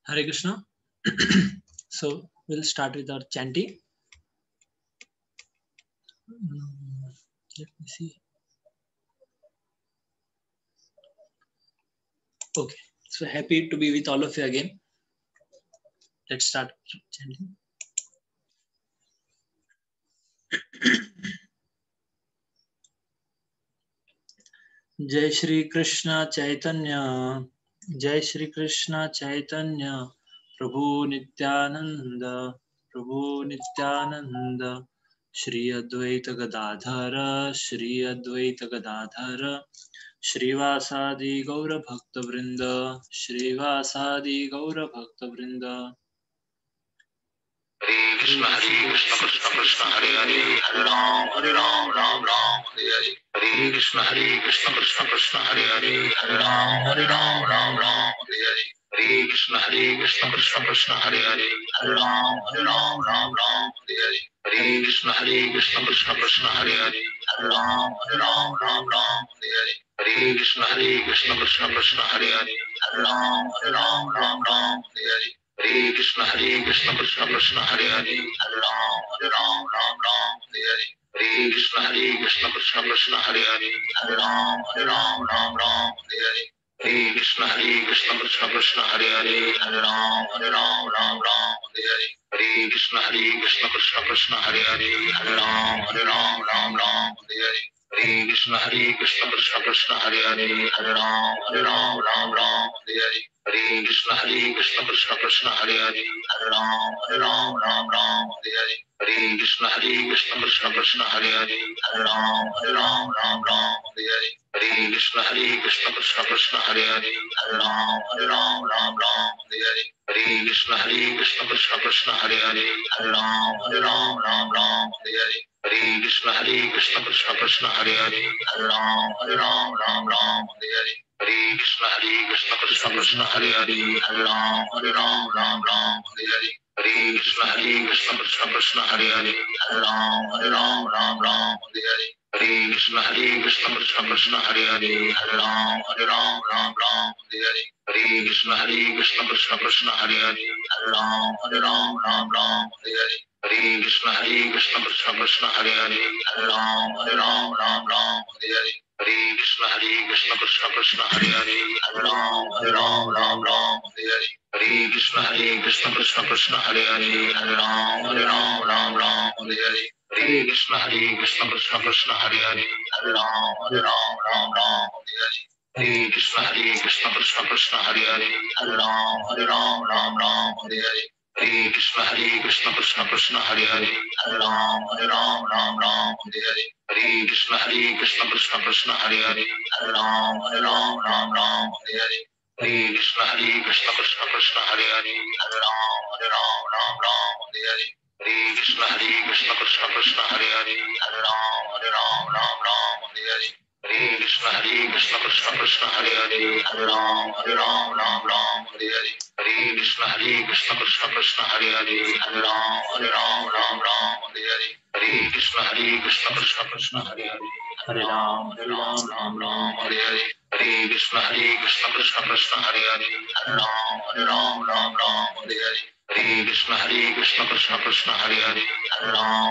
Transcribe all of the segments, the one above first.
Hare Krishna. So we'll start with our chanting. Let me see. Okay, so happy to be with all of you again. Let's start chanting. Jai Shri Krishna Chaitanya, Jai Shri Krishna Chaitanya, Prabhu Nityananda, Prabhu Nityananda, Shri Advaita Gadadhara, Shri Advaita Gadadhara, Shrivasadi Gaura Bhakta Vrinda, Shrivasadi Gaura Bhakta Vrinda. Hare Krishna Krishna Krishna Hare Hare, Hare Ram Ram Ram Hare Hare. Hare Krishna Krishna Krishna Hare Hare, Hare Ram Ram Hare Hare. Hare Krishna Krishna Krishna Hare Hare, Hare Ram Ram Hare Hare. Hare Krishna Krishna Krishna Hare Hare, Hare Ram Hare Hare. Hare Krishna Krishna Krishna Hare Hare, Hare Ram Hare Hare. Hare Krishna Krishna Krishna Hare Hare, Hare Ram Hare Hare. Hare Krishna Krishna Krishna Hare Hare, Hare Ram Hare Hare. Hare Krishna Krishna Krishna Hare Hare, Hare Ram Hare Hare. Hare Krishna Krishna Krishna Hare Hare, Hare Ram Hare Hare. Hare Krishna Krishna Krishna Hare Hare, Hare Ram Hare Hare. Hare Krishna Krishna Krishna Hare Hare, Hare Ram Hare Hare. Hare Krishna Krishna Krishna Hare Hare, Hare Ram Hare Hare. Hare Krishna Krishna Krishna Hare Hare, Hare Ram Hare Hare. Hare Krishna Krishna Krishna Hare Hare, Hare Ram Hare Hare. Hare Krishna Krishna Krishna Hare Hare, Hare Ram Hare Hare. Hare Krishna Krishna Krishna Hare Hare, Hare Ram Hare Hare. Hare Krishna Krishna Krishna Hare Hare, Hare Ram Hare Hare. Hare Krishna Krishna Krishna Hare Hare, Hare Ram Hare Hare. Hare Krishna Krishna Krishna Hare Hare, Hare Ram Hare Hare. Hare Krishna Krishna Krishna Hare Hare, Hare Ram Hare Hare. Hare Krishna Krishna Krishna Hare Hare, Hare Ram Hare Hare. Hare Krishna Krishna Krishna Hare Hare, Hare Ram Hare Hare. Hare Krishna Krishna Krishna Hare Hare, Hare Ram Hare Hare. Hare Krishna Krishna Krishna Hare Hare, Hare Ram Hare Hare. Hare Krishna Krishna Krishna Hare Hare, Hare Ram Hare Hare. Hare Krishna Krishna Krishna Hare Hare, Hare Ram Hare Hare. Hare Krishna Krishna Krishna Hare Hare, Hare Ram Hare Hare. Hare Krishna Krishna Krishna Hare Hare, Hare Ram Hare Hare. Hare Krishna Krishna Krishna Hare Hare, Hare Ram Hare Hare. Hare Krishna Krishna Krishna Hare Hare, Hare Ram Hare Hare. Hare Krishna Krishna Krishna Hare Hare, Hare Ram Hare Hare. Hare Krishna Krishna Krishna Hare Hare, Hare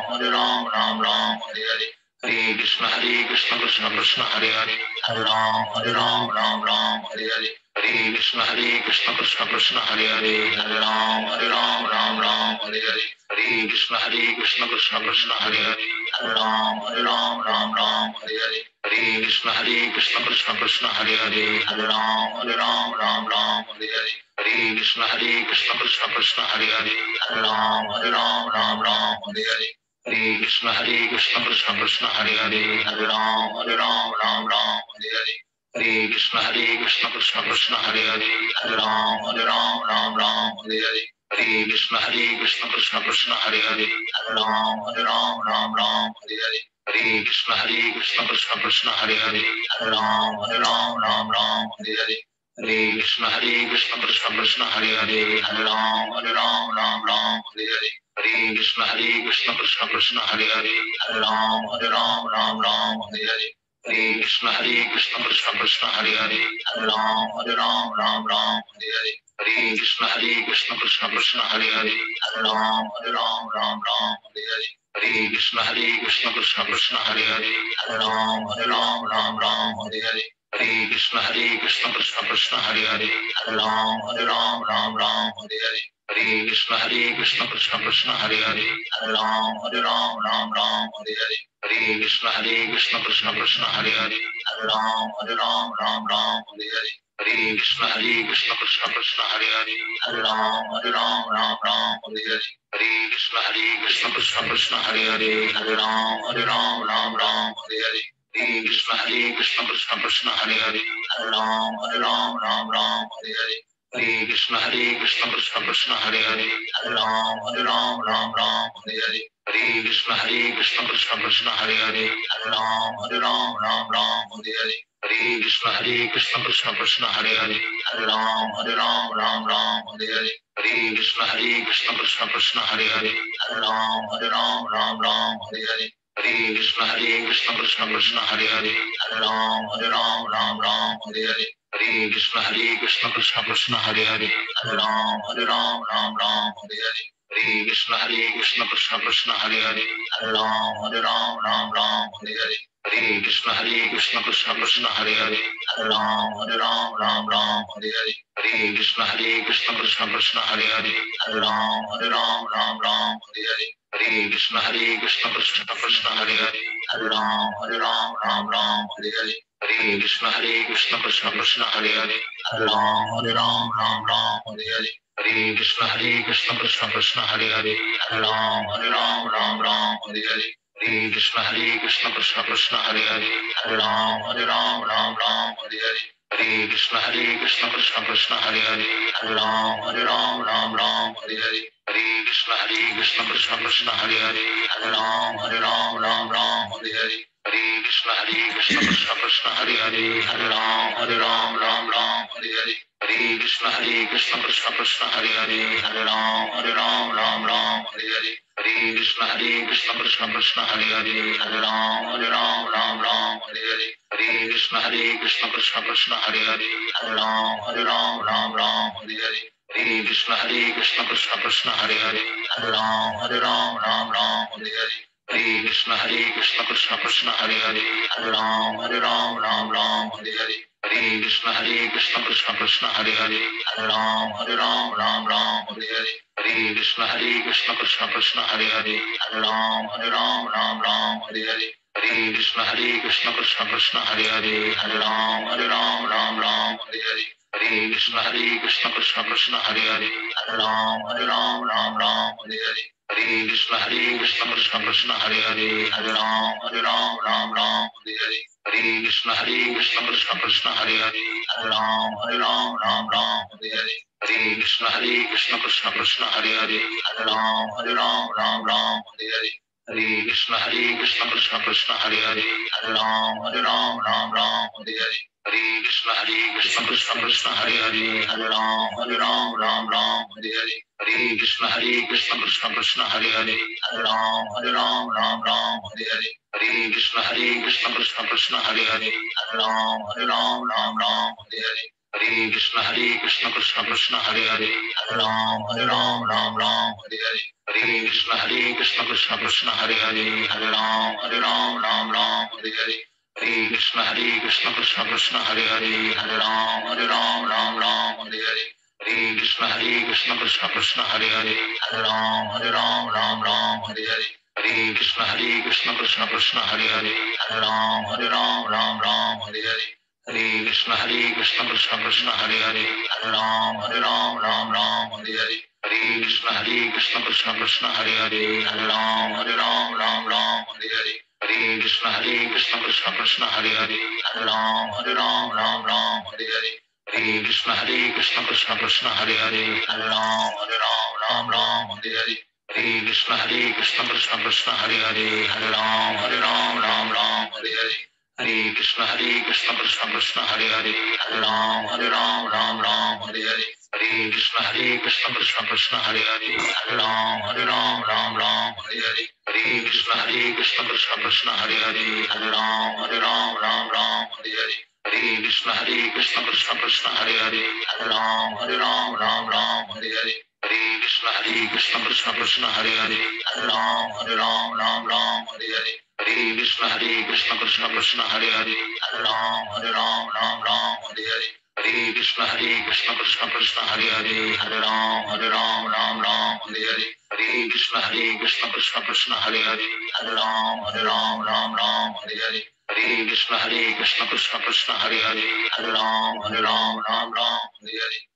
Ram Hare Hare. Hare Krishna Krishna Krishna Hare Hare, Hare Ram Hare Hare. Hare Krishna Krishna Krishna Hare Hare, Hare Ram Hare Hare. Hare Krishna Krishna Krishna Hare Hare, Hare Ram Hare Hare. Hare Krishna Krishna Krishna Hare Hare, Hare Ram Hare Hare. Hare Krishna Krishna Krishna Hare Hare, Hare Ram Hare Hare. Hare Krishna Krishna Krishna Hare Hare, Hare Ram Hare Hare. Hare Krishna Krishna Krishna Hare Hare, Hare Ram Hare Hare. Hare Krishna Krishna Krishna Hare Hare, Hare Ram Hare Hare. Hare Krishna Krishna Krishna Hare Hare Ram Ram Ram Hare Hare Hare Krishna Krishna Krishna Hare Hare Ram Ram Hare Hare Hare Krishna Krishna Krishna Hare Hare Ram Ram Hare Hare Hare Krishna Krishna Krishna Hare Hare Ram Ram Hare Hare Hare Krishna Krishna Krishna Hare Hare Ram Ram Hare Hare Hare Krishna Krishna Krishna Hare Hare Ram Hare Hare Hare Krishna Krishna Krishna Hare Hare Ram Hare Hare Hare Krishna Krishna Krishna Hare Hare Ram Hare Hare Hare Krishna Krishna Krishna Hare Hare Ram Hare Hare Hare Krishna Krishna Krishna Hare Hare Ram Hare Hare Hare Krishna Krishna Krishna Hare Hare Ram Hare Hare Hare Krishna Krishna Krishna Hare Hare Ram Hare Hare Hare Krishna Krishna Krishna Hare Hare Ram Hare Hare Hare Krishna Krishna Krishna Hare Hare Ram Hare Hare Hare Krishna Krishna Krishna Hare Hare Ram Hare Hare Hare Krishna Krishna Krishna Hare Hare Ram Hare Hare Hare Krishna Krishna Krishna Hare Hare Ram Hare Hare Hare Krishna Krishna Krishna Hare Hare Ram Hare Hare Hare Krishna Krishna Krishna Hare Hare Ram Hare Hare Hare Krishna Krishna Krishna Hare Hare Ram Hare Hare Hare Krishna Krishna Krishna Hare Hare Ram Hare Hare Hare Krishna Krishna Krishna Hare Hare Ram Hare Hare Hare Krishna Krishna Krishna Hare Hare Ram Hare Hare Hare Krishna Krishna Krishna Hare Hare Ram Hare Hare Hare Krishna Krishna Krishna Hare Hare Ram Hare Hare Hare Krishna Krishna Krishna Hare Hare Ram Hare Hare Hare Krishna Krishna Krishna Hare Hare Ram Hare Hare Hare Krishna Krishna Krishna Hare Hare Ram Hare Hare Hare Krishna Krishna Krishna Hare Hare Ram Hare Hare Hare Krishna Krishna Krishna Hare Hare Ram Hare Hare Hare Krishna Krishna Krishna Hare Hare Ram Hare Hare Hare Krishna Krishna Krishna Hare Hare Ram Hare Hare Hare Krishna Krishna Krishna Hare Hare Ram Hare Hare Hare Krishna Krishna Krishna Hare Hare Ram Hare Hare Hare Krishna Krishna Krishna Hare Hare Ram Hare Hare Hare Krishna Krishna Krishna Hare Hare Ram Hare Hare Hare Krishna Krishna Krishna Hare Hare Ram Hare Hare Hare Krishna Krishna Krishna Hare Hare Ram Hare Hare Hare Krishna Krishna Krishna Hare Hare Ram Hare Hare Hare Krishna Krishna Krishna Hare Hare Ram Hare Hare Hare Krishna Krishna Krishna Hare Hare Ram Hare Hare Hare Krishna Krishna Krishna Hare Hare Ram Hare Hare Hare Krishna Krishna Krishna Hare Hare Ram Hare Hare Hare Krishna Krishna Krishna Hare Hare Ram Hare Hare Hare Krishna Krishna Krishna Hare Hare Ram Hare Hare Hare Krishna Krishna Krishna Hare Hare Ram Hare Hare Hare Krishna Krishna Krishna Hare Hare Ram Hare Hare Hare Krishna Krishna Krishna Hare Hare Ram Hare Hare Hare Krishna Krishna Krishna Hare Hare Ram Hare Hare Hare Krishna Krishna Krishna Hare Hare Ram Hare Hare Hare Krishna Krishna Krishna Hare Hare Ram Hare Hare Hare Krishna Krishna Krishna Hare Hare Ram Hare Hare Hare Krishna Krishna Krishna Hare Hare Ram Hare Hare Hare Krishna Krishna Krishna Hare Hare Ram Ram Ram Hare Hare Hare Krishna Krishna Krishna Hare Hare Hare Ram Ram Ram Hare Hare Hare Krishna Krishna Krishna Hare Hare Hare Ram Ram Hare Hare Hare Krishna Krishna Krishna Hare Hare Hare Ram Ram Hare Hare Hare Krishna Krishna Krishna Hare Hare Hare Ram Hare Hare Hare Krishna Krishna Krishna Hare Hare Hare Ram Hare Hare Hare Krishna Krishna Krishna Hare Hare Hare Ram Hare Hare Hare Krishna Krishna Krishna Hare Hare Hare Ram Hare Hare Hare Krishna Krishna Krishna Hare Hare Hare Ram Hare Hare Hare Krishna Krishna Krishna Hare Hare Hare Ram Hare Hare Hare Krishna Krishna Krishna Hare Hare Hare Ram Hare Hare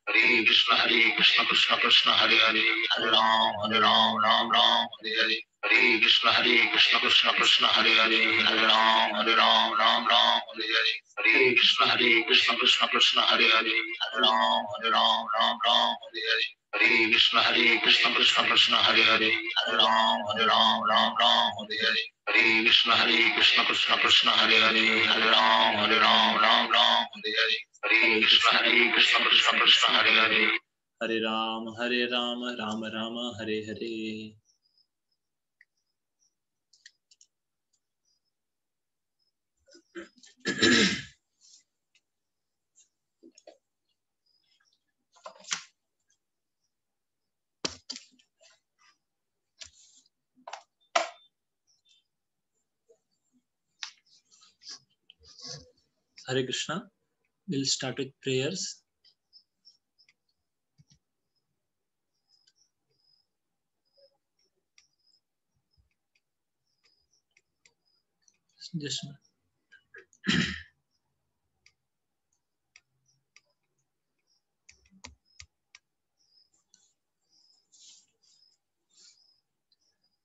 Hare Krishna Krishna Krishna Hare Hare Hare Ram Hare Hare Hare Krishna Krishna Krishna Hare Hare Hare Ram Hare Hare Hare Krishna Krishna Krishna Hare Hare Hare Ram Hare Hare Hare Krishna Krishna Krishna Hare Hare Hare Ram Hare Hare Hare Krishna Krishna Krishna Hare Hare Hare Ram Hare Hare Hare Krishna Krishna Krishna Hare Hare Hare Ram Ram Ram Hare Hare. Hare Krishna. We'll start with prayers. Just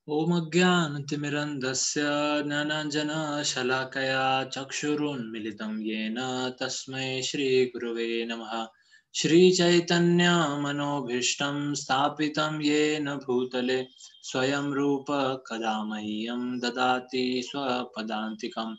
Om Ajnanatimirandasya Jnananjana Shalakaya Chakshurunmilitam Yena Tasmai Shri Gurave Namaha. Shri Chaitanya Manobhishtam Sthapitam Yena Bhutale Swayam Rupa Kadamahyam Dadati Swapadantikam.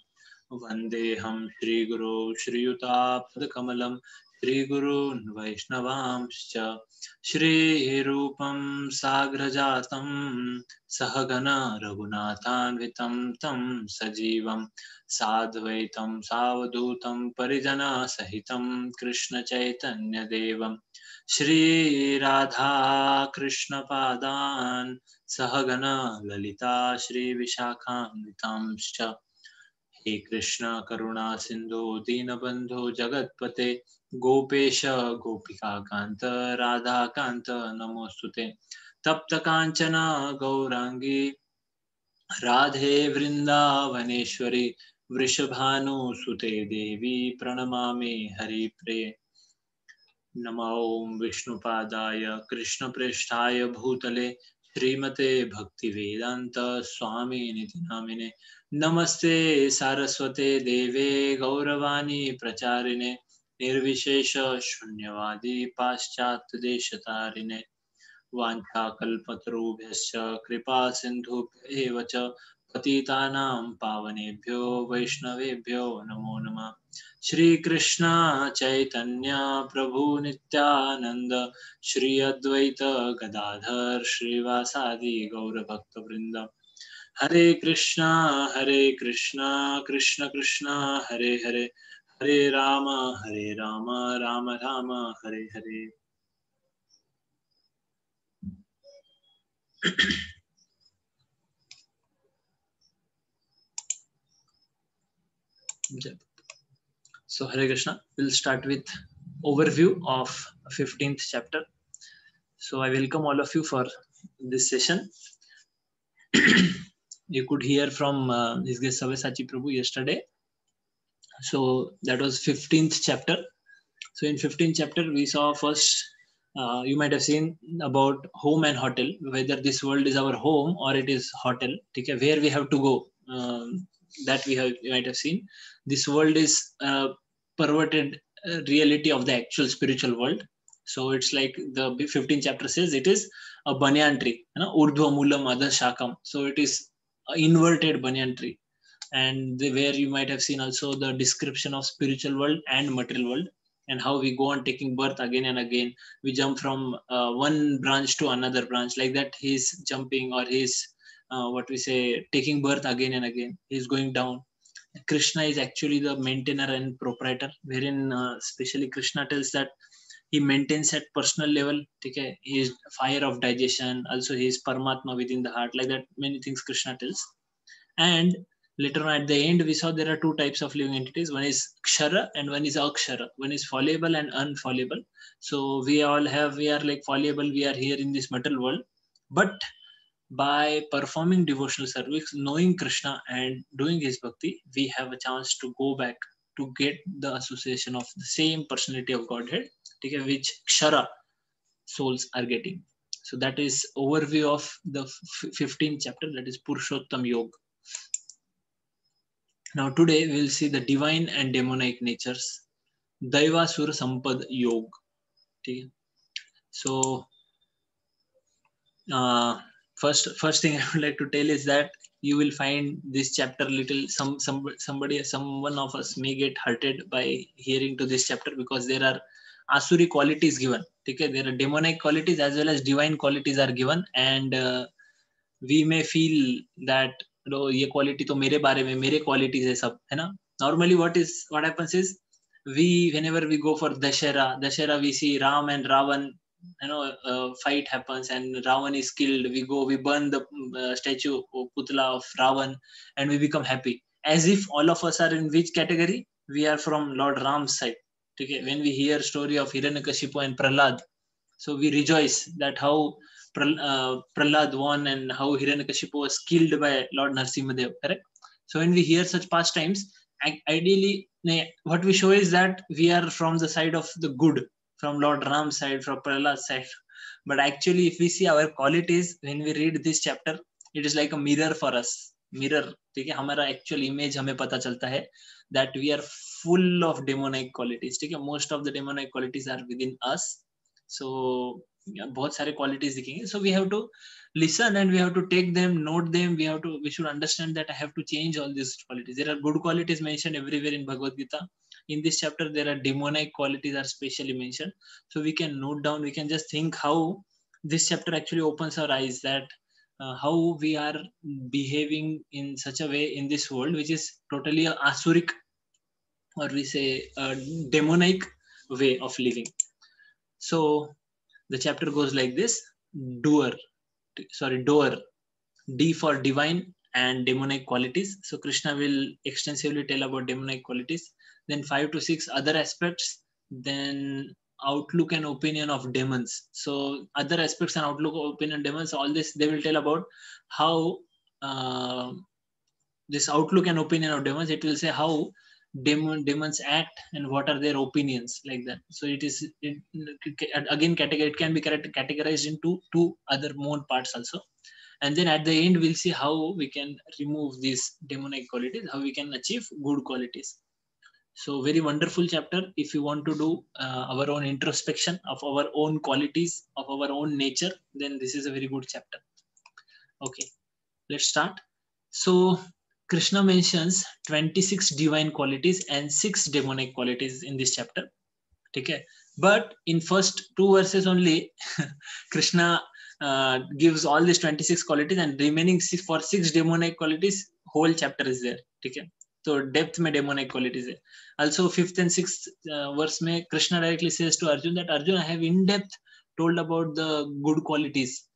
Vandeham Shri Guru Shri Yutapad Shri Guru Vaishnavamscha Shri Rupam Sagrajatam Sahagana Raghunathanvitam Tam Sajivam Sadvaitam Savadutam Parijana Sahitam Krishna Chaitanya Devam Shri Radha Krishna Padan Sahagana Lalita Shri Vishakhanvitamscha. He Krishna Karuna Sindhu Dinabandhu Jagatpate Gopesha Gopika Kanta Radha Kanta Namostute Tapta Kanchana Gaurangi Radhe Vrindavaneshwari Vrishabhanu Sute Devi Pranamami Hari Pre. Namo Om Vishnupadaya Krishna Presthaya Bhutale Srimate Bhaktivedanta Swami Niti Namine Namaste Saraswate Deve Gauravani Pracharine Nirvishesha Shunyavadi Paschat Deshatarine Vancha Kalpatarubhyascha Kripa Sindhubhya Evacha Patitanam Pavanebhyo Vaishnavebhyo Namo Namah. Shri Krishna Chaitanya Prabhu Nityananda Shri Advaita Gadadhar Shri Vasadi Gaura Bhakta Vrinda. Hare Krishna Krishna Krishna Hare Hare Hare Rama Rama Rama Hare Hare. So Hare Krishna, we'll start with overview of 15th chapter. So I welcome all of you for this session. You could hear from His Grace Sabyasachi Prabhu yesterday. So that was 15th chapter. So in 15th chapter, we saw first, you might have seen about home and hotel, whether this world is our home or it is hotel, okay, where we have to go. That you might have seen. This world is perverted reality of the actual spiritual world. So it's like the 15th chapter says, it is a banyan tree, urdhva moolam adha shakam. So it is an inverted banyan tree. And where you might have seen also the description of spiritual world and material world, and how we go on taking birth again and again. We jump from one branch to another branch, like that he's jumping, or he's what we say, taking birth again and again. He's going down. Krishna is actually the maintainer and proprietor, wherein especially Krishna tells that he maintains at personal level. Okay, he is fire of digestion. Also, he is Paramatma within the heart. Like that, many things Krishna tells. And later on at the end, we saw there are two types of living entities. One is Kshara and one is Akshara. One is fallible and unfallible. So we are like fallible. We are here in this material world, but by performing devotional service, knowing Krishna and doing his bhakti, we have a chance to go back to get the association of the same personality of Godhead, which Kshara souls are getting. So that is overview of the 15th chapter, that is Purushottam Yoga. Now today we will see the divine and demonic natures, Daiva Sura Sampad Yoga. So first thing I would like to tell is that you will find this chapter little someone of us may get hurted by hearing to this chapter, because there are asuri qualities given. Okay, there are demonic qualities as well as divine qualities are given, and we may feel that ये quality तो मेरे बारे में, मेरे qualities है सब, है ना. Normally what happens is, whenever we go for Dashera we see Ram and Ravan, fight happens and Ravan is killed. We burn the statue or putla of Ravan, and we become happy, as if all of us are in which category? We are from Lord Ram's side. Okay, when we hear story of Hiranyakashipu and Prahlad, so we rejoice that how Prahlad won and how Hiranyakashipu was killed by Lord Narsimhadev, correct? So when we hear such pastimes, ideally what we show is that we are from the side of the good, from Lord Ram's side, from Prahlad's side. But actually, if we see our qualities, when we read this chapter, it is like a mirror for us. Mirror, ठीक है, हमारा actual image हमें पता चलता है that we are full of demonic qualities. ठीक है, most of the demonic qualities are within us. So बहुत सारे qualities दिखेंगे. So we have to listen and we have to take them, note them. We should understand that I have to change all these qualities. There are good qualities mentioned everywhere in Bhagavad Gita. In this chapter, there are demonic qualities are specially mentioned. So we can note down, we can just think how this chapter actually opens our eyes, that how we are behaving in such a way in this world, which is totally a asuric, or we say a demonic way of living. So the chapter goes like this: doer, D for divine and demonic qualities. So Krishna will extensively tell about demonic qualities. Then 5 to 6 other aspects. Then outlook and opinion of demons. So other aspects and outlook, opinion, demons, all this they will tell about how this outlook and opinion of demons. It will say how demons act and what are their opinions, like that. So it again it can be categorized into two other more parts also. And then at the end, we'll see how we can remove these demonic qualities, how we can achieve good qualities. So very wonderful chapter. If you want to do our own introspection of our own qualities, of our own nature, then this is a very good chapter. Okay, let's start. So Krishna mentions 26 divine qualities and 6 demonic qualities in this chapter. Okay, but in first 2 verses only, Krishna gives all these 26 qualities, and remaining 6 demonic qualities, whole chapter is there. Okay, so depth में demonic qualities है. Also 5th and 6th verse में Krishna directly says to Arjun that Arjun, I have in depth told about the good qualities,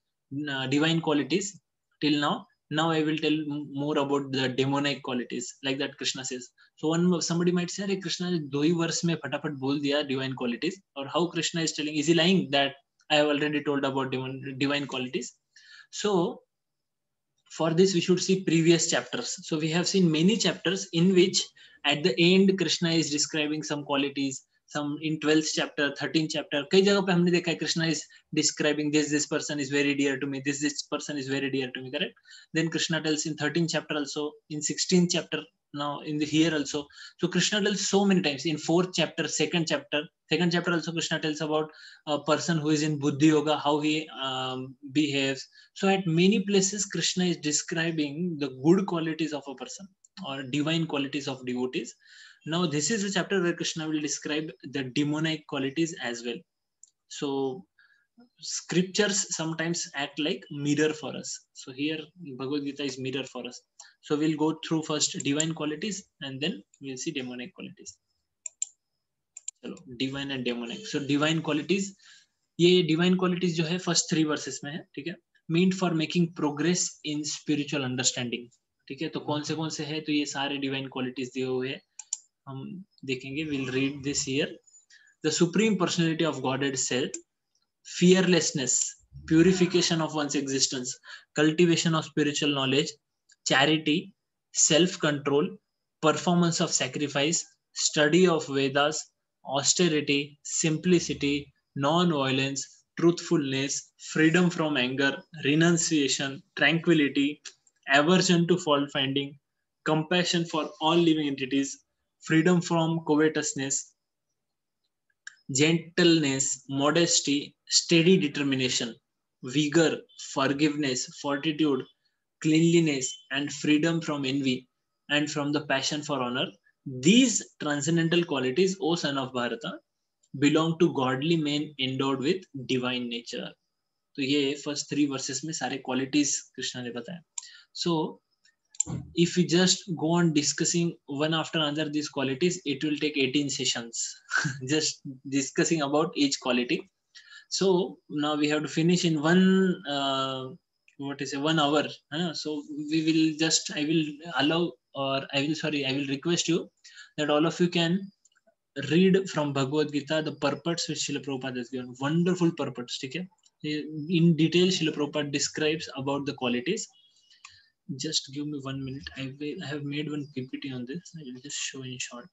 divine qualities till now. Now I will tell more about the demonic qualities, like that Krishna says. So somebody might say, "Hey, Krishna ने 2 ही verse में फटाफट बोल दिया divine qualities," or how Krishna is telling? Is he lying that I have already told about divine qualities? So for this, we should see previous chapters. So we have seen many chapters in which at the end Krishna is describing some qualities. Some in 12th chapter, 13th chapter, कई जगह पे हमने देखा है Krishna is describing this person is very dear to me, this person is very dear to me, correct? Then Krishna tells in 13th chapter also, in 16th chapter now in the here also. So Krishna tells so many times in fourth chapter, second chapter also Krishna tells about a person who is in Buddhi Yoga, how he behaves. So at many places Krishna is describing the good qualities of a person or divine qualities of devotees. Now this is a chapter where Krishna will describe the demonic qualities as well. So scriptures sometimes act like mirror for us. So here Bhagavad Gita is mirror for us. So we'll go through first divine qualities and then we'll see demonic qualities. चलो divine and demonic. So divine qualities, ये divine qualities जो है first 3 verses में है, ठीक है, meant for making progress in spiritual understanding. ठीक है, तो कौन से है, तो ये सारे divine qualities दिए हुए हैं, हम देखेंगे. We'll read this here. The supreme personality of Godhead self, fearlessness, purification of one's existence, cultivation of spiritual knowledge, charity, self-control, performance of sacrifice, study of Vedas, austerity, simplicity, non-violence, truthfulness, freedom from anger, renunciation, tranquility, aversion to fault-finding, compassion for all living entities, freedom from covetousness, gentleness, modesty, steady determination, vigor, forgiveness, fortitude, cleanliness, and freedom from envy and from the passion for honor. These transcendental qualities, O son of Bharata, belong to godly men endowed with divine nature. तो ये first 3 verses में सारे qualities Krishna ने बताया. So if we just go on discussing one after another these qualities, it will take 18 sessions just discussing about each quality. So now we have to finish in 1 hour. So we will just, I will request you that all of you can read from Bhagavad Gita the purports which Srila Prabhupada has given. Wonderful purports. Okay? In detail Srila Prabhupada describes about the qualities. Just give me 1 minute. I have made one PPT on this. I will just show in short.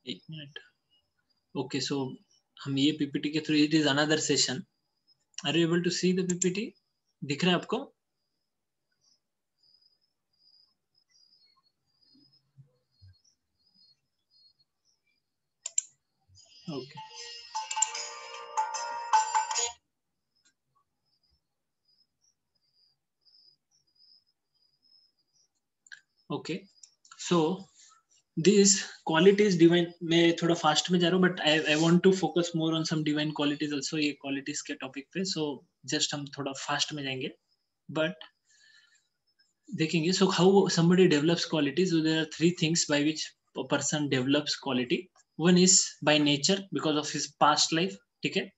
एक minute. Okay, so हम ये PPT के through, it is another session. Are you able to see the PPT? दिख रहा है आपको? Okay. Okay. So these qualities divine, मैं थोड़ा फास्ट में जा रहा हूँ, but I want to focus more on some divine qualities also ये qualities के टॉपिक पे. So just हम थोड़ा फास्ट में जाएंगे, but देखेंगे. So how somebody develops qualities? So there are 3 things by which a person develops quality. One is by nature, because of his past life. ठीक है,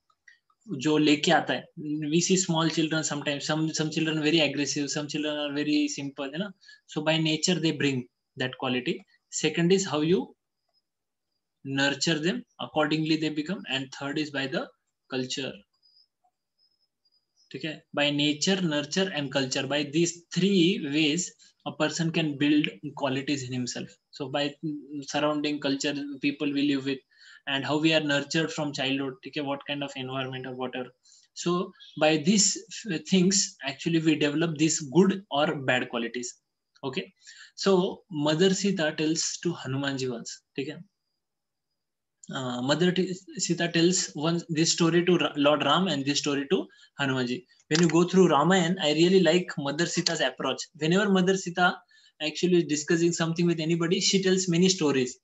जो लेके आता है. We see small children sometimes, some children very aggressive, some children are very simple, है ना. So by nature they bring that quality. Second is how you nurture them, accordingly they become. And third is by the culture. ठीक है, by nature, nurture and culture, by these 3 ways a person can build qualities in himself. So by surrounding culture, people we live with, and how we are nurtured from childhood, ठीक है, what kind of environment or whatever. So by these things actually we develop these good or bad qualities. Okay, so Mother Sita tells to Hanumanji once, ठीक है, Mother Sita tells this story to Lord Ram and this story to Hanumanji. When you go through Ramayana, I really like Mother Sita's approach. Whenever Mother Sita actually is discussing something with anybody, she tells many stories.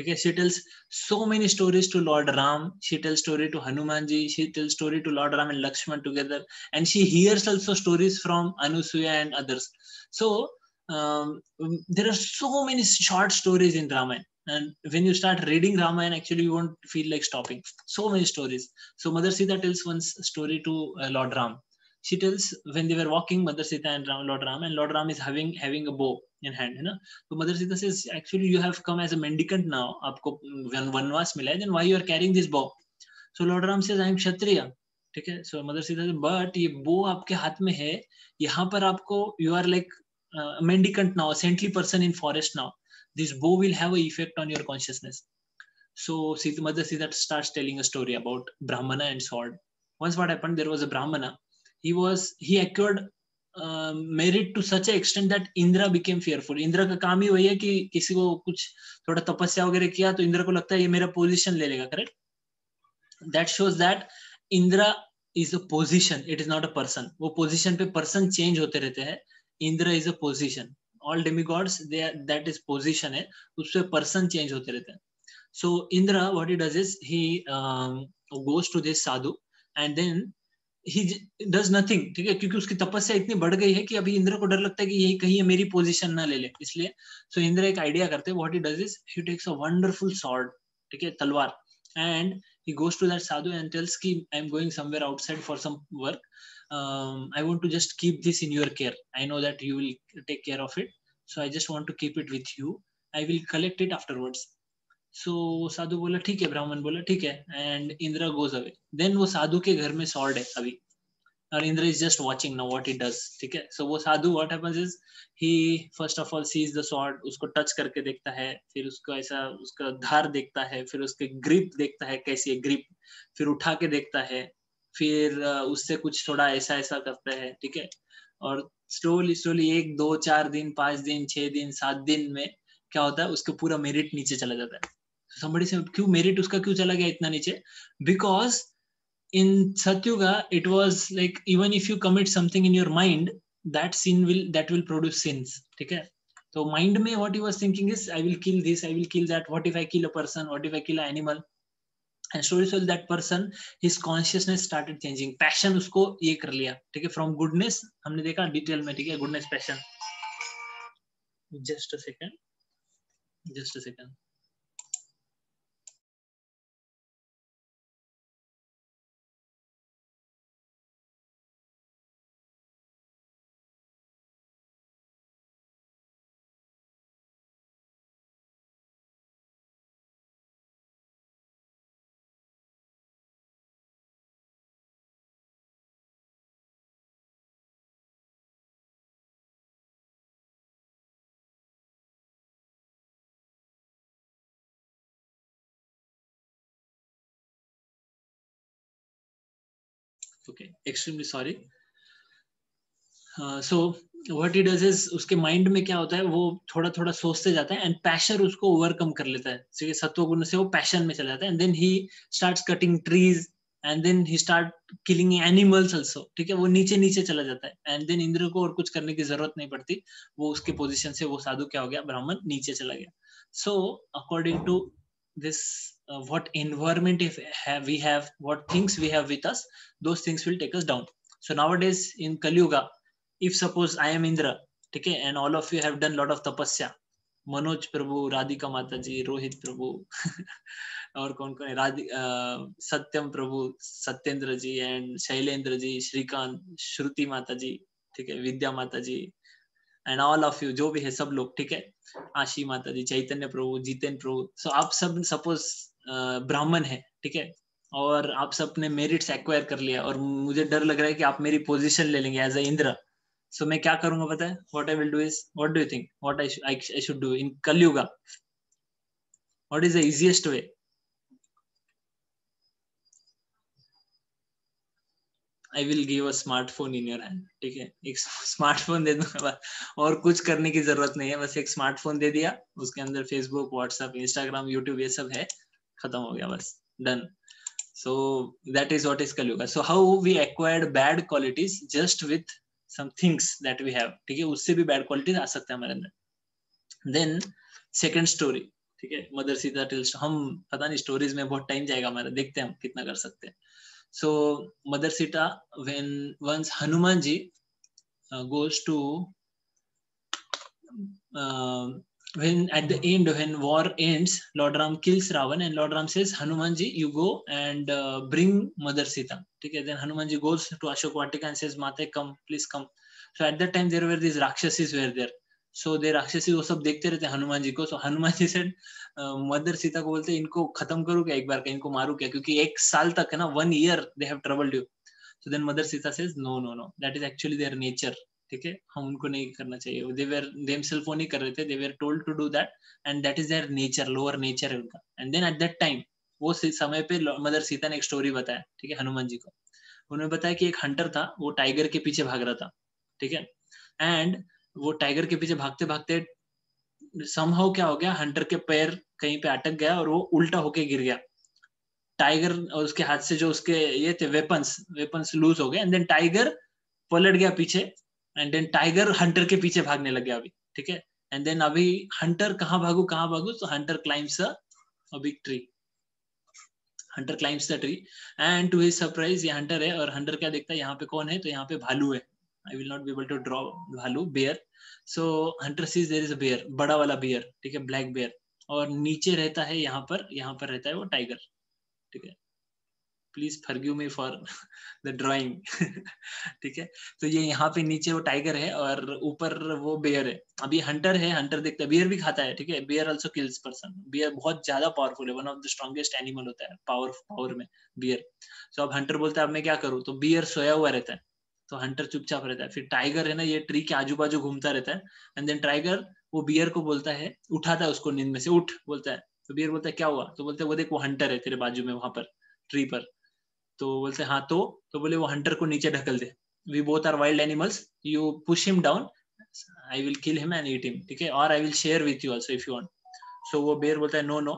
Okay, she tells so many stories to Lord Ram. She tells story to Hanumanji. She tells story to Lord Ram and Lakshman together, and she hears also stories from Anusuya and others. So there are so many short stories in Ramayana. And when you start reading Ramayana, actually you won't feel like stopping. So many stories. So Mother Sita tells one story to Lord Ram. She tells when they were walking, Mother Sita and Lord Ram is having a bow in hand. So Mother Sita says, actually you have come as a mendicant now. आपको वनवास मिला है, then why you are carrying this bow? So Lord Ram says, I am Kshatriya. ठीक है. सो mother Sita, but ये बो आपके हाथ में है, यहाँ पर आपको, you are like mendicant now, saintly person in forest now, this bow will have a effect on your consciousness. So Mother Sita starts telling a story about Brahmana and sword. Once what happened, there was a Brahmana. He acquired merit to such an extent that Indra became fearful. Indra का काम ही वही है कि किसी को कुछ थोड़ा तपस्या वगैरह किया तो इंद्र को लगता है ये मेरा पोजीशन ले लेगा. Correct. That shows that Indra is a position. It is not a person. वो पोजीशन पे पर्सन चेंज होते रहते हैं. Indra is a position. All demigods, that is position है, उसपे पर्सन चेंज होते रहते हैं. So Indra, what he does is he goes to this sadhu and then he does nothing. ठीक है, क्योंकि उसकी तपस्या इतनी बढ़ गई है कि अभी इंद्र को डर लगता है कि यही कहीं मेरी पोजीशन ना ले ले, इसलिए. So इंद्र एक आइडिया करते हैं. What he does is he takes a wonderful sword, ठीक है, तलवार, and he goes to that sadhu and tells कि I am going somewhere outside for some work. I want to just keep this in your care. I know that you will take care of it, so I just want to keep it with you. I will collect it afterwards. So साधु बोला ठीक है, ब्राह्मण बोला ठीक है, and Indra goes away. Then वो साधु के घर में स्वॉर्ड है अभी, और Indra is just watching now what he does. ठीक है. सो वो साधु, what happens is he first of all sees the sword, उसको टच करके देखता है, फिर उसको ऐसा उसका धार देखता है, फिर उसके ग्रिप देखता है कैसी है ग्रिप, फिर उठा के देखता है, फिर उससे कुछ थोड़ा ऐसा ऐसा करता है. ठीक है. और स्लोली स्लोली 1 2 4 दिन 5 दिन 6 दिन 7 दिन में क्या होता है, उसका पूरा मेरिट नीचे चला जाता है. somebody से क्यों मेरिट उसका क्यों चला गया इतना नीचे? Because in Satyuga it was like even if you commit something in your mind, that will produce sins. ठीक है. तो माइंड में what he was thinking is I will kill this, I will kill that, what if I kill a person, what if I kill an animal, and slowly that person, his consciousness started changing. passion उसको ये कर लिया. ठीक है. from goodness हमने देखा detail में. ठीक है. goodness, passion. just a second. Okay, extremely sorry. So what he does is उसके माइंड में क्या होता है, वो थोड़ा थोड़ा सोचते जाता है, एंड पैशन उसको ओवरकम कर लेता है. ठीक है. सत्व गुण से वो पैशन में चला जाता है, and then he starts cutting trees, and then he start killing animals also. ठीक है. वो नीचे नीचे चला जाता है, एंड देन इंद्र को और कुछ करने की जरूरत नहीं पड़ती. वो उसके पोजीशन से वो साधु क्या हो गया, ब्राह्मण नीचे चला गया. So according to this what environment we have, what things we have with us, those things will take us down. So nowadays in Kali Yuga, if suppose I am Indra, ठीक है, and all of you have done lot of tapasya, Manoj प्रभु, राधिका माता जी, रोहित प्रभु और कौन कौन है, सत्यम प्रभु, सत्येंद्र जी and Shailendra ji, Shrikant, श्रुति माता जी, ठीक है, विद्या माता जी, एंड ऑल ऑफ यू जो भी है सब लोग. ठीक है. आशी माता जी, चैतन्य प्रभु, जितेंद्र प्रभु. सो आप सब सपोज ब्राह्मण है. ठीक है. और आप सब ने मेरिट्स एक्वायर कर लिया, और मुझे डर लग रहा है कि आप मेरी पोजीशन ले लेंगे एज अ इंद्र. सो मैं क्या करूंगा पता है? What I will do is, what do you think what I should do in Kalyuga? What is the easiest way? I will give a smartphone in your hand. ठीक है. एक स्मार्टफोन दे दूंगा, और कुछ करने की जरूरत नहीं है. बस एक स्मार्टफोन दे दिया, उसके अंदर फेसबुक, व्हाट्सएप, इंस्टाग्राम, यूट्यूब ये सब है, खत्म हो गया, बस done. So that is what is Kaliyuga. So how we acquired bad qualities just with some things that we have. ठीक है. उससे भी bad qualities आ सकते हैं हमारे अंदर. Then second story. ठीक है. Mother Sita tells. हम पता नहीं स्टोरीज में बहुत टाइम जाएगा हमारा, देखते हैं हम कितना कर सकते हैं. So Mother Sita, when once Hanumanji goes to when at the end, when war ends, Lord Ram kills Ravan, and Lord Ram says, Hanumanji, you go and bring Mother Sita. Okay. Then Hanumanji goes to Ashok Vatika and says, Mate, come, please come. So at that time there were these Rakshasis were there. So they Rakshasi वो सब देखते रहते हनुमान जी को. So Hanuman ji said, mother Sita को बोलते इनको खत्म करूँ क्या एक बार का, इनको मारूँ क्या, क्योंकि 1 साल तक है ना, 1 year they have troubled you. So then Mother Sita says, no, no, no, that is actually their nature. ठीक है, हम उनको नहीं करना चाहिए. They were themselves वो नहीं कर रहे थे. They were told to do that, and that is their nature, lower nature है उनका. And then at that time, वो समय पे मदर सीता ने एक स्टोरी बताया, ठीक है, हनुमान जी को. उन्होंने बताया कि एक हंटर था, वो टाइगर के पीछे भाग रहा था, ठीक है, एंड वो टाइगर के पीछे भागते भागते समहाउ क्या हो गया, हंटर के पैर कहीं पे अटक गया और वो उल्टा होके गिर गया. टाइगर और उसके हाथ से जो उसके ये थे वेपन्स लूज हो गए, एंड देन टाइगर पलट गया पीछे, एंड देन टाइगर हंटर के पीछे भागने लग गया अभी, ठीक है. एंड देन अभी हंटर कहाँ भागू, तो hunter climbs a big tree. Hunter climbs the tree, and to his surprise ये हंटर है, और हंटर क्या देखता है, यहाँ पे कौन है, तो यहाँ पे भालू है. I will not be able to draw भालू, bear. So hunter sees there is a bear, बड़ा वाला बेयर, ठीक है, ब्लैक बेयर, और नीचे रहता है यहाँ पर रहता है वो टाइगर, ठीक है. Please forgive me for the drawing. ठीक है, तो ये यहाँ पे नीचे वो टाइगर है और ऊपर वो बेयर है. अब ये हंटर है, हंटर देखता है, बियर भी खाता है, ठीक है. Bear also kills person. Bear बहुत ज्यादा पावरफुल है, one of the strongest animal होता है पावर में बियर. सो अब हंटर बोलता है अब मैं क्या करूँ, तो बियर सोया हुआ रहता है, तो हंटर चुपचाप रहता है. फिर टाइगर है ना, ये ट्री के आजू बाजू घूमता रहता है, एंड देन टाइगर वो बियर को बोलता है, उठाता है उसको नींद में से, उठ बोलता है. तो बियर बोलता है क्या हुआ, तो बोलते है वो देख वो हंटर है तेरे बाजू में वहां पर ट्री पर. तो बोलते हाँ, तो बोले वो हंटर को नीचे ढकल दे. We both are wild animals, you push him down, I will kill him and eat him, ठीक है, और I will share with you also if you want. So वो बेयर बोलता है नो नो,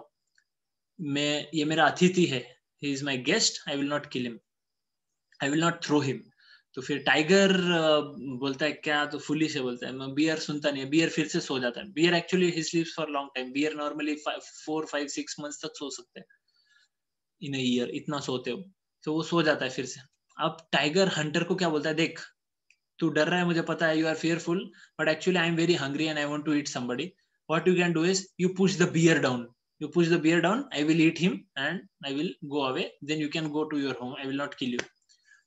ये मेरा अतिथि है, he is my guest, I will not kill him, I will not throw him. तो फिर टाइगर बोलता है क्या, तो फुलिश है बोलता है. बियर सुनता नहीं है, बियर फिर से सो जाता है. Bear actually he sleeps for long time. Bear normally 4, 5, 6 months तक सो सकते हैं इन अ ईयर, इतना सोते हो. तो वो सो जाता है फिर से. अब टाइगर हंटर को क्या बोलता है, देख तू डर रहा है, मुझे पता है, you are fearful, but actually I am very hungry and I want to eat somebody. What you can do is you push the bear down, I will eat him and I will go away, then you can go to your home, I will not kill you.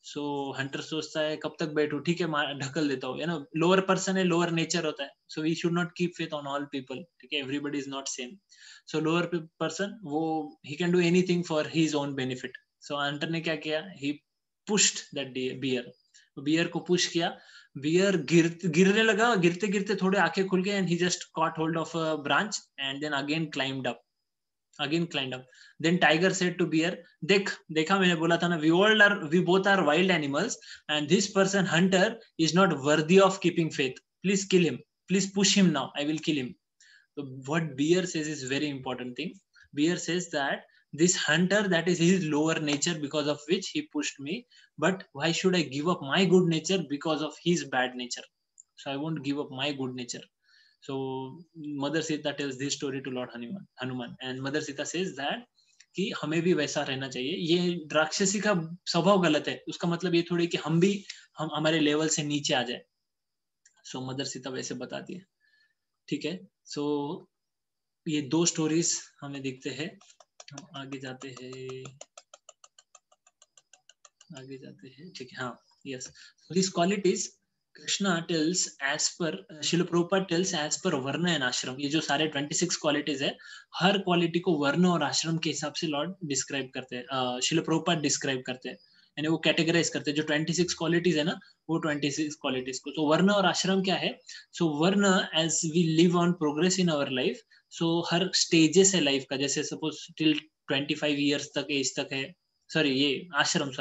So hunter सोचता है कब तक बैठू, ठीक है ढकल देता हूँ, ना लोअर पर्सन है, लोअर नेचर होता है. So we should not keep faith on all people, ठीक है, everybody is not same. So lower person वो ही can do anything for his own benefit. So hunter ने क्या किया, he pushed that bear, bear को पुश किया. Bear गिरने लगा, गिरते गिरते थोड़े आंखें खुल गए, and he just caught hold of a branch and then again climbed up. Then tiger said to bear, देखा मैंने बोला था ना, we both are wild animals, and this person hunter is not worthy of keeping faith. Please kill him, please push him now, I will kill him. So what bear says is very important thing. Bear says that this hunter, that is his lower nature because of which he pushed me, but why should I give up my good nature because of his bad nature? So I won't give up my good nature. So Mother Sita tells this story to Lord Hanuman, and Mother Sita says that कि हमें भी वैसा रहना चाहिए. ये राक्षसी का स्वभाव गलत है, उसका मतलब ये थोड़ी कि हम हमारे लेवल से नीचे आ जाए. सो मदर सीता वैसे बताती है, ठीक है. सो ये 2 स्टोरीज हमें दिखते हैं. हम आगे जाते हैं, ठीक है. हाँ, yes, this qualities Krishna tells as per Srila Prabhupada tells as per varna and ashram. ये जो सारे 26 क्वालिटीज है, हर क्वालिटी को वर्ण और आश्रम के हिसाब से लॉर्ड डिस्क्राइब करते हैं, Srila Prabhupada डिस्क्राइब करते हैं, यानी वो कैटेगराइज करते हैं. जो 26 क्वालिटीज है ना, वो 26 क्वालिटीज को. तो वर्ण और आश्रम क्या है? So varna, as we live on progress in our life, so हर स्टेजेस है लाइफ का. जैसे सपोज टिल 25 ईयर्स तक एज तक है, ये आश्रम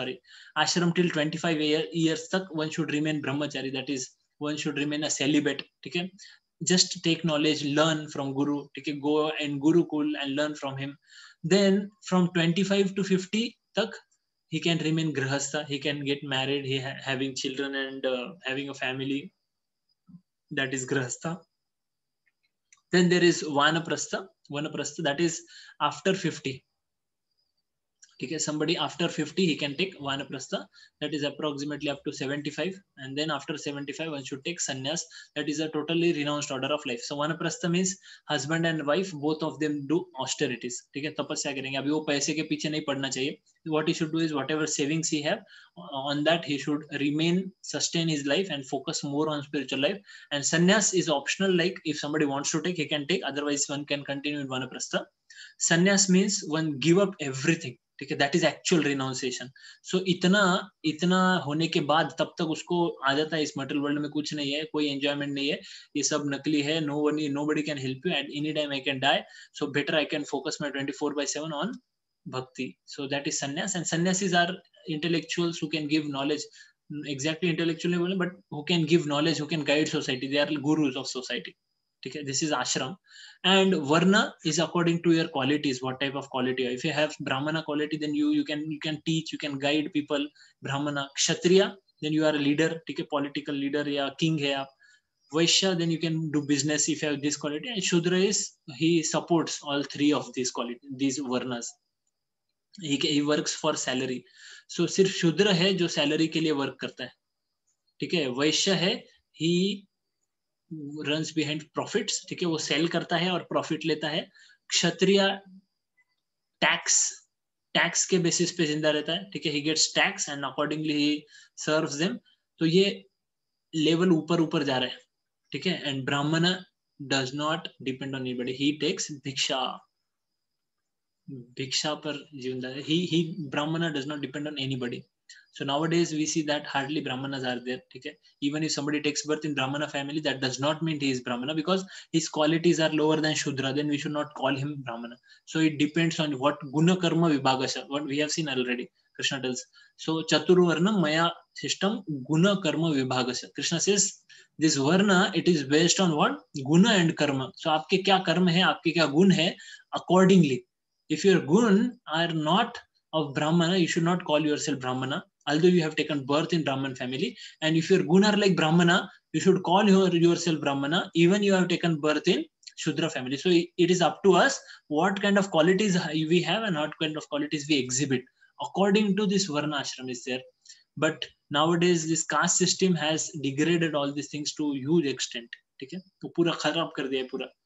till 25 years तक one should remain brahmachari, that is one should remain a celibate, ठीक है. just take knowledge, learn from guru, ठीक है, go and gurukul and learn from him. then from 25 to 50 तक he can remain grihastha, he can get married, he having children and having a family, that is grihastha. then there is vanaprastha, that is after 50, ठीक है. somebody after 50 he can take vanaprastha, that is approximately up to 75, and then after 75 one should take sannyas, that is a totally renounced order of life. so vanaprastha means husband and wife both of them do austerities, ठीक है, तपस्या करेंगे. अभी वो पैसे के पीछे नहीं पड़ना चाहिए. what he should do is whatever savings he have, on that he should remain, sustain his life and focus more on spiritual life. and sannyas is optional, like if somebody wants to take, he can take, otherwise one can continue with vanaprastha. sannyas means one give up everything, ठीक है, that is actual renunciation. सो इतना होने के बाद तब तक उसको आ जाता है इस मटेरियल वर्ल्ड में कुछ नहीं है, कोई एंजॉयमेंट नहीं है, ये सब नकली है, nobody can help you, at any time I can die, so better I can focus my 24/7 on bhakti. So that is sannyas, and sannyasis are intellectuals who can give knowledge, exactly intellectual level, but who can give knowledge, who can guide society, they are gurus of society. ठीक है, this is ashram. And varna is according to your qualities, what type of quality. If you have brahmana quality, then you can teach, you can guide people. Brahmana. Kshatriya, then you are a leader, ठीक है, political leader या king है आप. Vaishya, then you can do business if you have this quality. And Shudra is, he supports all three of these qualities, these varnas. He works for salary. So सिर्फ शूद्र है जो salary के लिए work करता है, ठीक है. वैश्य है, he runs behind profits, ठीक है, वो सेल करता है और प्रॉफिट लेता है. क्षत्रिय टैक्स के बेसिस पे जिंदा रहता है, ठीक है, he gets tax and accordingly he serves them. तो ये लेवल ऊपर जा रहा है, ठीक है. एंड ब्राह्मण does not depend on anybody, he takes भिक्षा पर जिंदा है. he brahmana does not depend on anybody. So nowadays we see that hardly brahmanas are there, ठीक है. Even if somebody takes birth in brahmana family, that does not mean he is brahmana, because his qualities are lower than shudra, then we should not call him brahmana. So it depends on what guna karma vibhagasha, what we have seen already. Krishna tells, so chaturvarnam maya system guna karma vibhagasha. Krishna says this varna, it is based on what? Guna and karma. So आपके क्या कर्म है, आपके क्या गुण है, accordingly. If your gun are not of brahmana, you should not call yourself brahmana, although you have taken birth in Brahman family. And if your gun are like brahmana, you should call yourself brahmana, even you have taken birth in Shudra family. So it is up to us what kind of qualities we have and what kind of qualities we exhibit. According to this varna ashram is there. But nowadays this caste system has degraded all these things to huge extent. ठीक है, तो पूरा खराब कर दिया है पूरा.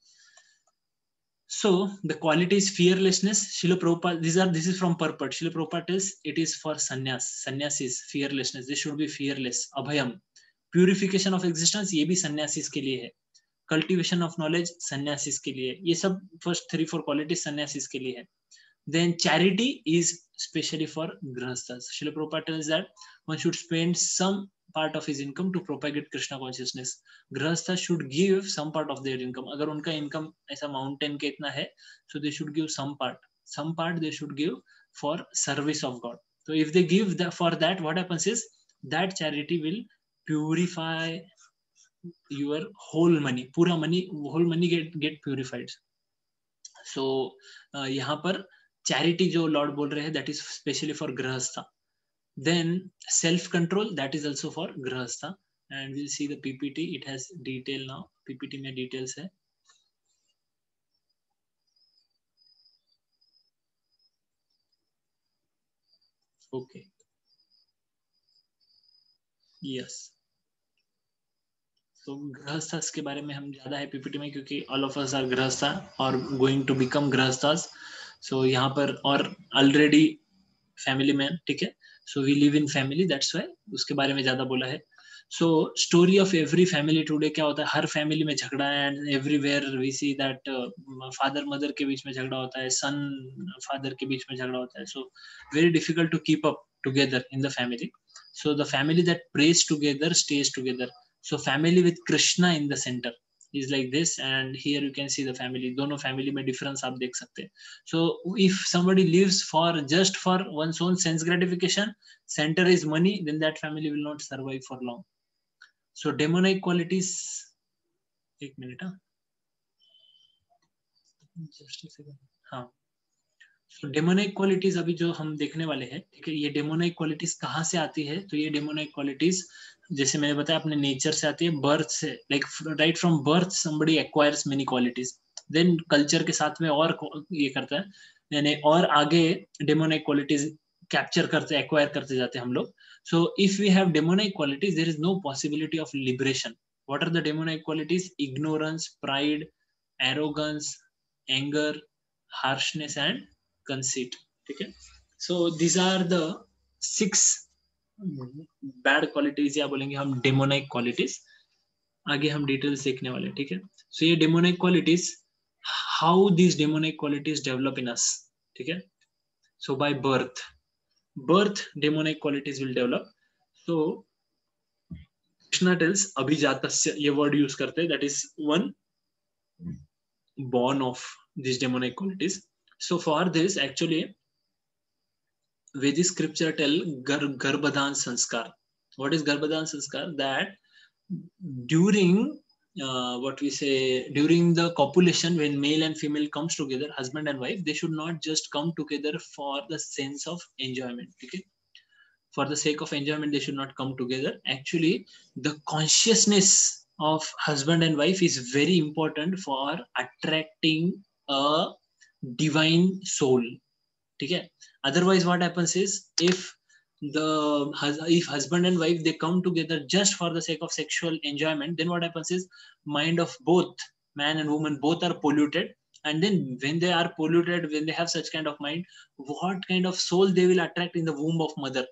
So the quality is fearlessness. Srila Prabhupada, this is from purport. Srila Prabhupada tells it is for sannyas. Sannyas is fearlessness. They should be fearless. Abhayam. Purification of existence, ये भी सन्यासीस के लिए है. Cultivation of knowledge, सन्यासीस के लिए. ये सब first 3-4 qualities सन्यासीस के लिए है. Then charity is specially for grahasthas. Srila Prabhupada tells that one should spend some part of his income to propagate Krishna consciousness. Grahastha should give some part of their income. अगर उनका income ऐसा mountain के इतना है, so they should give some part they should give for service of God. So if they give for that, what happens is that charity will purify your whole money. पूरा whole money get purified. So यहाँ पर charity जो Lord बोल रहे हैं, that is specially for grahastha. Then self-control, that is also for grahastha. And we'll see the PPT. It has detail now. PPT में details है. Okay. Yes. So grahasthas के बारे में हम ज़्यादा है PPT में, क्योंकि all of us are grahastha or going to become grahasthas. So यहाँ पर और already family में, ठीक है. So we live in family, that's why उसके बारे में ज़्यादा बोला है. So story of every family today क्या होता है, हर family में झगड़ा है. And everywhere we see that father mother के बीच में झगड़ा होता है, son father के बीच में झगड़ा होता है. So very difficult to keep up together in the family. So the family that prays together stays together. So family with Krishna in the center is like this. And here you can see the family. दोनों family में difference आप देख सकते हैं. So if somebody lives for just for one's own sense gratification, center is money, then that family will not survive for long. So demonic qualities. एक minute, हाँ, just a second. हाँ. So demonic qualities अभी जो हम देखने वाले हैं, ठीक है. ये demonic qualities कहाँ से आती है? तो ये demonic qualities जैसे मैंने बताया अपने नेचर से आती है, बर्थ से. Like right from birth somebody acquires many qualities. Then culture के साथ में और ये करता है, यानी और आगे demonic qualities कैप्चर करते, एक्वायर करते जाते हैं हम लोग. So if we have demonic qualities, there is no possibility of liberation. What are the demonic qualities? Ignorance, pride, arrogance, anger, harshness and conceit. ठीक है. So these are the 6 bad qualities या बोलेंगे हम demonic qualities. आगे हम details देखने वाले, ठीक है. So ये demonic qualities, how these demonic qualities develop in us, ठीक है. So by birth demonic qualities will develop. So Krishna tells abhijatasya, ये word use करते हैं, that is one born of these demonic qualities. So for this, actually, Vedic scripture tell Garbhadan Sanskar. What is Garbhadan Sanskar? That during what we say, during the copulation, when male and female comes together, husband and wife, they should not just come together for the sense of enjoyment. Okay? For the sake of enjoyment, they should not come together. Actually, the consciousness of husband and wife is very important for attracting a divine soul. Okay? Otherwise, what happens is, if husband and wife, they come together just for the sake of sexual enjoyment, then what happens is, mind of both man and woman both are polluted. And then when they are polluted, when they have such kind of mind, what kind of soul they will attract in the womb of mother?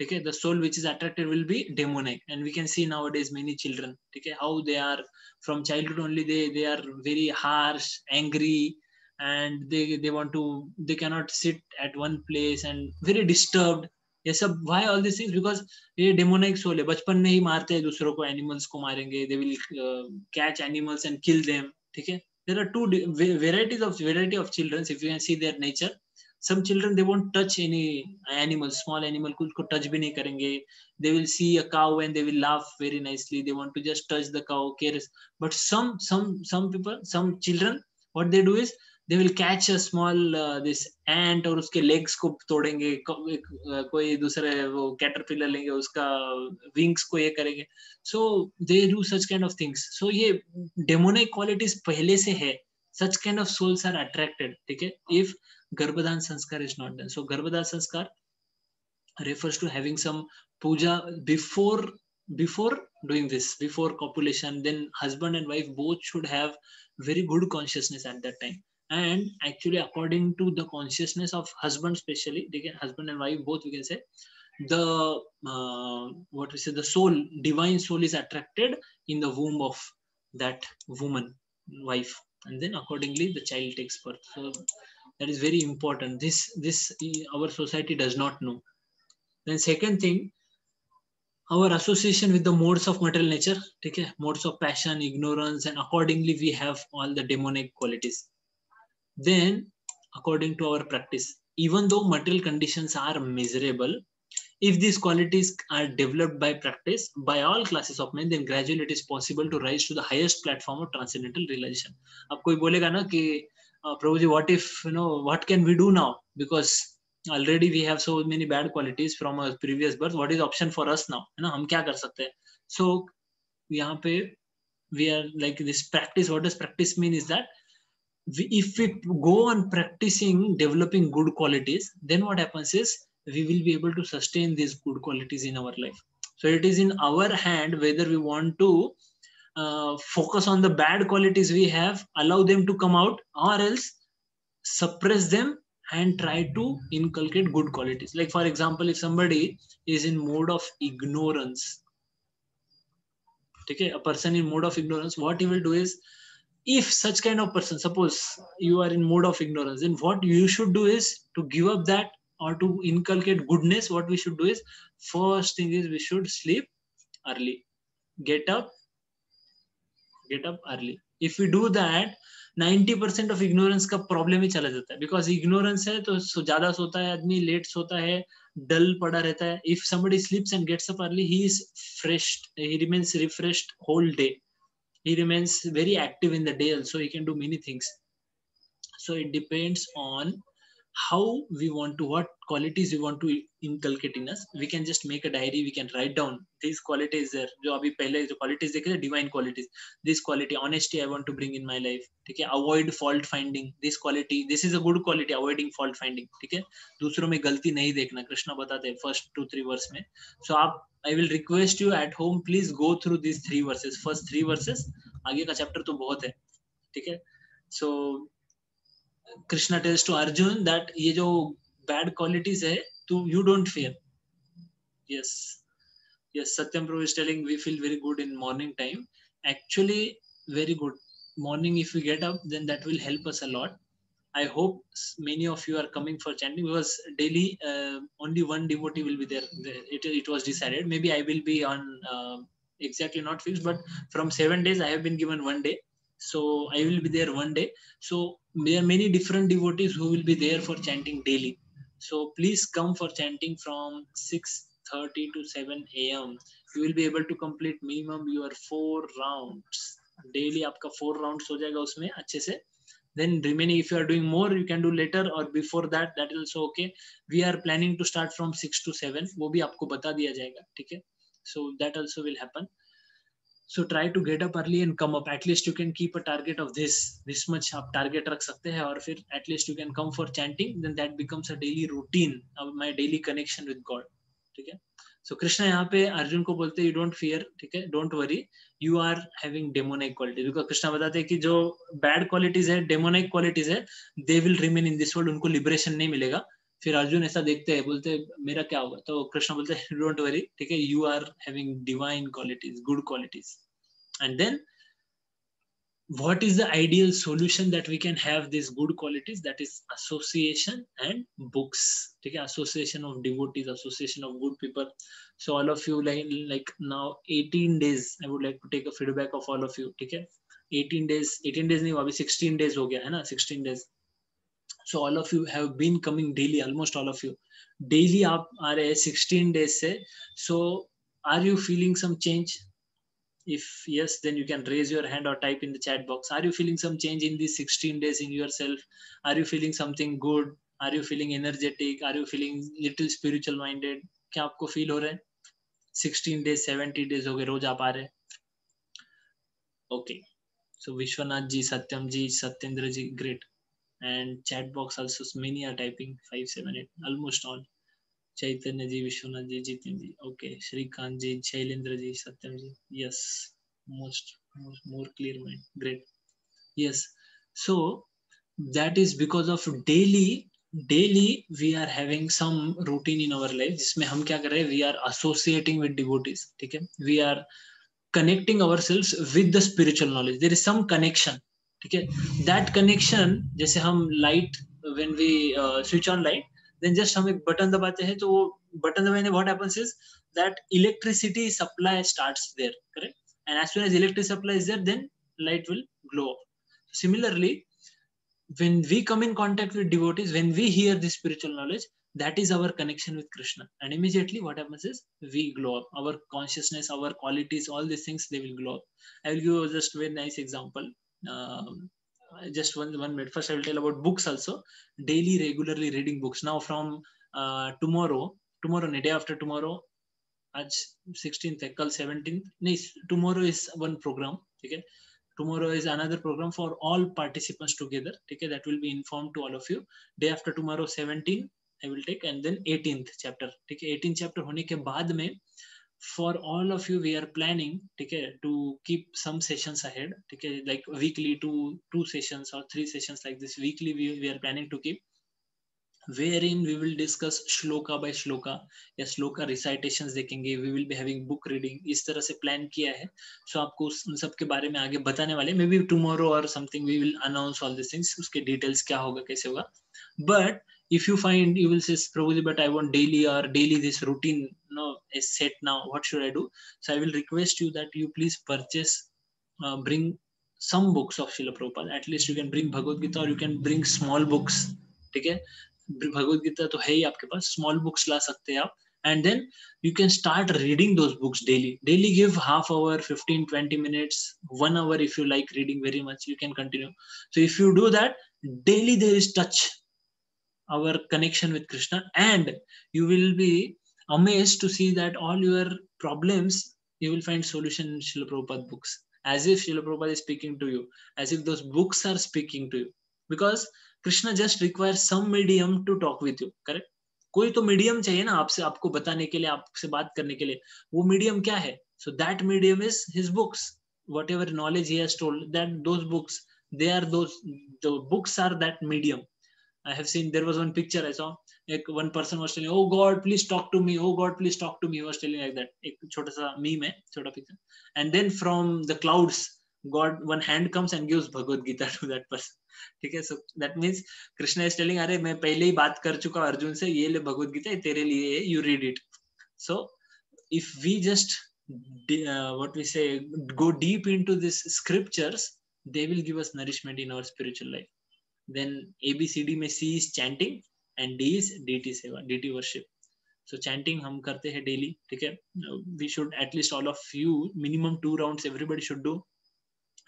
Okay, the soul which is attracted will be demonic. And we can see nowadays many children, okay, how they are from childhood only, they are very harsh, angry, and they cannot sit at one place and very disturbed. ये सब, why all these things? Because ये demonic soul है, बचपन में ही मारते हैं दूसरों को, animals को मारेंगे, they will catch animals and kill them. ठीक है, there are two variety of children. If you can see their nature, some children, they won't touch any animal, small animal को उसको touch भी नहीं करेंगे. They will see a cow and they will laugh very nicely, they want to just touch the cow, cares. But some people, some children, what they do is, they will catch a small this ant और उसके legs को तोड़ेंगे, कोई दूसरे वो caterpillar लेंगे, उसका wings को ये करेंगे. So they do such kind of things. So ये demonic qualities पहले से है, such kind of souls are attracted. ठीक है, if Garbhadan Sanskar is not done. So Garbhadan Sanskar refers to having some puja before doing this, before copulation. Then husband and wife both should have very good consciousness at that time. And actually, according to the consciousness of husband, especially, husband and wife both, we can say, the what we say, the soul, divine soul is attracted in the womb of that woman, wife, and then accordingly the child takes birth. So that is very important. This our society does not know. Then second thing, our association with the modes of material nature, okay, modes of passion, ignorance, and accordingly we have all the demonic qualities. Then according to our practice, even though material conditions are miserable, if these qualities are developed by practice by all classes of men, then gradually it is possible to rise to the highest platform of transcendental realization. अब कोई बोलेगा ना कि Prabhuji, what if, what can we do now? Because already we have so many bad qualities from our previous birth. What is option for us now? है ना, हम क्या कर सकते हैं? So यहाँ पे we are like this practice. What does practice mean? Is that if we go on practicing developing good qualities, then what happens is we will be able to sustain these good qualities in our life. So it is in our hand whether we want to focus on the bad qualities we have, allow them to come out, or else suppress them and try to inculcate good qualities. Like for example, if somebody is in mode of ignorance, okay, a person in mode of ignorance, what he will do is, if such kind of person, suppose you are in mode of ignorance, then what you should do is to give up that or to inculcate goodness. What we should do is, first thing is we should sleep early, get up early. If we do that, 90% of ignorance का problem ही चला जाता है. Because ignorance है तो ज़्यादा सोता है आदमी, लेट सोता है, dull पड़ा रहता है. If somebody sleeps and gets up early, he is fresh, he remains refreshed whole day. He remains very active in the day also. He can do many things. So it depends on how we want to, what qualities we want to inculcate in us. We can just make a diary, we can write down these qualities there. जो अभी पहले जो qualities देखे थे, divine qualities. This quality, honesty I want to bring in my life. ठीक है, avoid fault finding. This quality, this is a good quality, avoiding fault finding. ठीक है, दूसरों में गलती नहीं देखना. कृष्णा बताते हैं first 2-3 verse में. So आप, I will request you at home, please go through these 3 verses. First 3 verses. आगे का chapter तो बहुत है. ठीक है. So Krishna tells to Arjun that ये जो bad qualities है, you don't fear. Yes, Satyam Prabhu is telling we feel very good in morning time. Actually, very good. Morning, if we get up, then that will help us a lot. I hope many of you are coming for chanting, because daily only one devotee will be there. It was decided. Maybe I will be on exactly not fixed, but from 7 days I have been given 1 day. So I will be there 1 day. So there are many different devotees who will be there for chanting daily. So please come for chanting from 6:30 to 7 a.m. You will be able to complete minimum your 4 rounds. Daily आपका 4 rounds हो जाएगा उसमें अच्छे से. Then remaining, if you are doing more, you can do later or before that. That is also okay. We are planning to start from 6 to 7. वो भी आपको बता दिया जाएगा, ठीक है? So that also will happen. So try to get up early and come up. At least you can keep a target of this much आप target रख सकते हैं, और फिर at least you can come for chanting. Then that becomes a daily routine of my daily connection with God. ठीक है? So Krishna यहाँ पे अर्जुन को बोलते you don't fear, ठीक है? Don't worry, you are having demonic qualities. Because Krishna बताते हैं कि जो bad qualities है, demonic qualities है, they will remain in this world. उनको liberation नहीं मिलेगा. फिर अर्जुन ऐसा देखते हैं, बोलते मेरा क्या होगा? तो कृष्ण बोलते हैं डोंट वरी, ठीक है? You are having divine qualities, good qualities. And then what is the ideal solution that we can have these good qualities? That is association and books, okay? Association of devotees, association of good people. So all of you, like now 18 days, I would like to take a feedback of all of you, okay? 18 days नहीं, अभी 16 days हो गया है ना, 16 days. So all of you have been coming daily, almost all of you daily आप आ रहे हैं 16 days से. So are you feeling some change? If yes, then you can raise your hand or type in the chat box. Are you feeling some change in these 16 days in yourself? Are you feeling something good? Are you feeling energetic? Are you feeling little spiritual minded? क्या आपको feel हो रहा है? 16 days, 70 days हो गए, रोज आप आ रहे हैं. Okay. So Vishwanath ji, Satyam ji, Satyendra ji, great. And chat box also many are typing 5, 7, 8, almost all. Chaitanya ji, Vishwanath ji, Jitin ji, okay. Shrikant ji, Shailendra ji, Satyam ji, yes. More clear mind, great. Yes. So that is because of daily we are having some routine in our life जिसमें हम क्या कर रहे हैं? We are associating with devotees, ठीक है? We are connecting ourselves with the spiritual knowledge. There is some connection, ठीक है? That connection, जैसे हम light, when we switch on light, then just हम एक बटन दबाते हैं, तो वो बटन दबाने what happens is that electricity supply starts there, correct? And as soon as electricity supply is there, then light will glow up. Similarly, when we come in contact with devotees, when we hear this spiritual knowledge, that is our connection with Krishna. And immediately what happens is we glow up. Our consciousness, our qualities, all these things, they will glow up. I will give you just a very nice example. Just one minute. First, I will tell about books also. Daily, regularly reading books. Now from tomorrow, day after tomorrow, आज 16th है, कल 17th नहीं, tomorrow is one program, ठीक है? Tomorrow is another program for all participants together, ठीक है? That will be informed to all of you. Day after tomorrow 17 I will take, and then 18th chapter, ठीक है? 18th chapter होने के बाद में for all of you we are planning, ठीक है, to keep some sessions ahead, ठीक है? Like weekly two sessions or 3 sessions like this weekly we are planning to keep, wherein we will discuss shloka by shloka या shloka recitations देखेंगे. We will be having book reading. इस तरह से plan किया है. So आपको उन सब के बारे में आगे बताने वाले. Maybe tomorrow or something we will announce all these things. उसके details क्या होगा, कैसे होगा. But if you find, you will say, Prabhuji, but I want daily this routine, is set now. What should I do? So I will request you that you please purchase, bring some books of Srila Prabhupada. At least you can bring Bhagavad Gita, or you can bring small books. ठीक है? भगवद गीता तो है ही आपके पास, small books ला सकते हैं आप. And then you can start reading those books daily. Give half hour, 15-20 minutes, 1 hour if you like reading very much, you can continue. So if you do that daily, there is touch our connection with Krishna, and you will be amazed to see that all your problems, you will find solution in Srila Prabhupada books, as if Srila Prabhupada is speaking to you, as if those books are speaking to you. Because Krishna just requires some medium to talk with you, correct? कोई तो medium चाहिए ना आपसे, आपको बताने के लिए, आपसे बात करने के लिए. वो मीडियम क्या है? So that medium is his books. Whatever knowledge he has told, that those books, the books are that medium. I have seen, there was one picture I saw, like one person was telling, oh God, please talk to me. Oh God, please talk to me. He was telling like that. एक छोटा सा meme है, छोटा picture. And then from the clouds, God, one hand comes and gives Bhagavad Gita to that person. ठीक है. So that means Krishna is telling, अरे मैं पहले ही बात कर चुका अर्जुन से, ये ले भगवत गीता तेरे लिए, you read it. So if we just what we say, go deep into these scriptures, they will give us nourishment in our spiritual life. Then ABCD में C is chanting and D is DT सेवा, DT worship. So chanting हम करते हैं daily, ठीक है. We should at least all of you minimum 2 rounds everybody should do.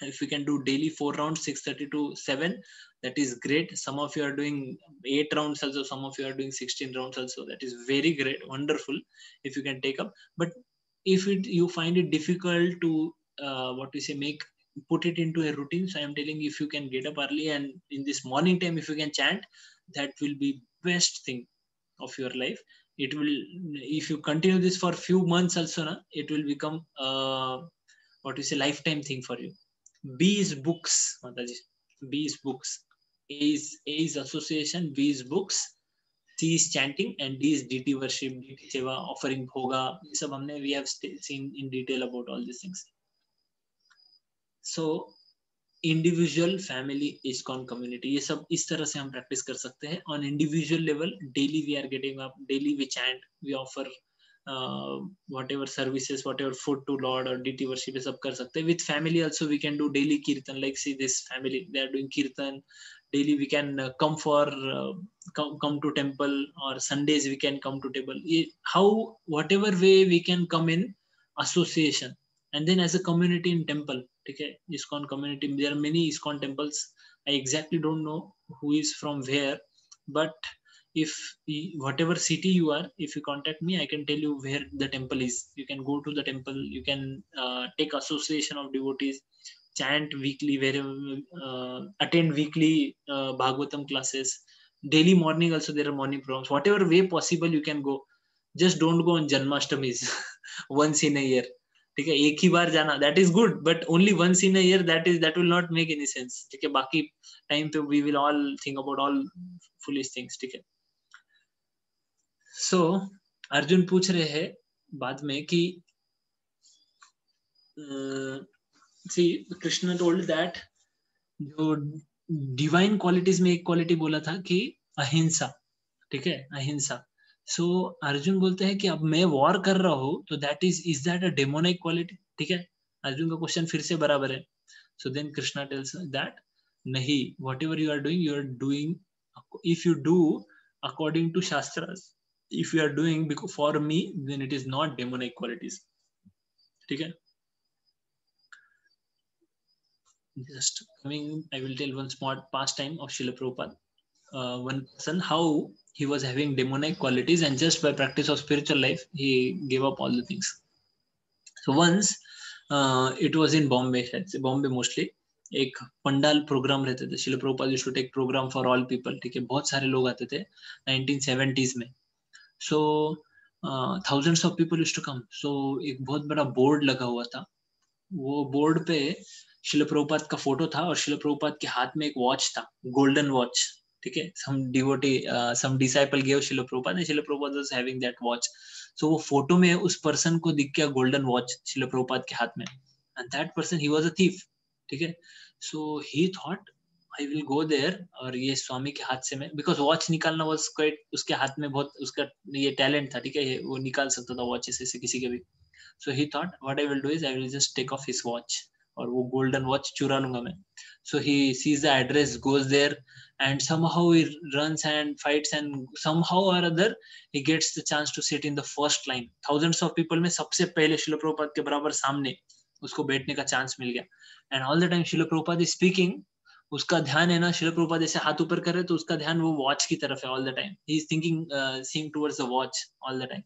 If we can do daily 4 rounds, 6:30 to 7, that is great. Some of you are doing 8 rounds also, some of you are doing 16 rounds also. That is very great, wonderful if you can take up. But if you find it difficult to what we say, put it into a routine, so I am telling you, if you can get up early and in this morning time, if you can chant, that will be best thing of your life. It will, if you continue this for few months also, na, it will become what we say, lifetime thing for you. B is books, Mataji. B is books. A is association. B is books. C is chanting, and D is DT worship, DT seva, offering bhoga. ये सब हमने we have seen in detail about all these things. So individual, family, ISKCON community, ये सब इस तरह से हम practice कर सकते हैं. On individual level, daily we are getting up, daily we chant, we offer whatever services, whatever food to Lord or DT worship, सब कर सकते हैं. With family also we can do daily kirtan. Like see this family, they are doing kirtan daily. We can come for come to temple, or Sundays we can come to temple. How whatever way we can come in association, and then as a community in temple. Okay, ISKCON community. There are many ISKCON temples. I exactly don't know who is from where, but if whatever city you are, if you contact me, I can tell you where the temple is. You can go to the temple. You can take association of devotees, chant weekly, attend weekly Bhagavatam classes. Daily morning also there are morning programs. Whatever way possible you can go. Just don't go on Janmashtamis once in a year. ठीक है, एक ही बार जाना, that is good, but only once in a year, that will not make any sense. ठीक है, बाकी time पे we will all think about all foolish things. ठीक है. So अर्जुन पूछ रहे हैं बाद में कि see Krishna told that जो डिवाइन क्वालिटीज में एक क्वालिटी बोला था कि अहिंसा. ठीक है, अहिंसा. सो अर्जुन बोलते हैं कि अब मैं वॉर कर रहा हूं, तो that is that a demonic quality. ठीक है, अर्जुन का क्वेश्चन फिर से बराबर है. So then Krishna tells that नहीं, whatever you are doing if you do according to shastras, if you are doing for me, then it is not demonic qualities. ठीक है. Just coming, I will tell one small pastime of Srila Prabhupada. One person, how he was having demonic qualities, and just by practice of spiritual life, he gave up all the things. So once it was in Bombay, Bombay mostly, एक pandal program रहते थे. Srila Prabhupada used to take program for all people. ठीक है, बहुत सारे लोग आते थे 1970s में. So thousands of people used to come. So एक बहुत बड़ा बोर्ड लगा हुआ था. वो बोर्ड पे श्रील प्रभुपाद का फोटो था, और श्रील प्रभुपाद के हाथ में एक वॉच था, गोल्डन वॉच. ठीक है, some disciple gave Srila Prabhupada, and Srila Prabhupada was having that watch. So वो फोटो में उस पर्सन को दिख गया गोल्डन वॉच श्रील प्रभुपाद के हाथ में, and that person, he was a thief. ठीक है, so he thought I will go there, और ये स्वामी के हाथ से मैं, because वॉच निकालना was quite, उसके हाथ में बहुत उसका ये टैलेंट था. ठीक है, वो निकाल सकता था वॉचेस से किसी के भी. So he thought what I will do is I will just take off his watch, और वो गोल्डन वॉच चुरा लूंगा मैं. So he sees the address, goes there, and somehow he runs and fights, and somehow or other he gets the chance to sit in the first line. Thousands of people में सबसे पहले श्रील प्रभुपाद के बराबर सामने उसको बैठने का चांस मिल गया. And all the time Srila Prabhupada is speaking, उसका ध्यान है ना, श्रील प्रभुपाद ऐसे हाथ ऊपर कर रहे, तो उसका ध्यान वो वॉच की तरफ है all the time. He is thinking, seeing towards the watch all the time.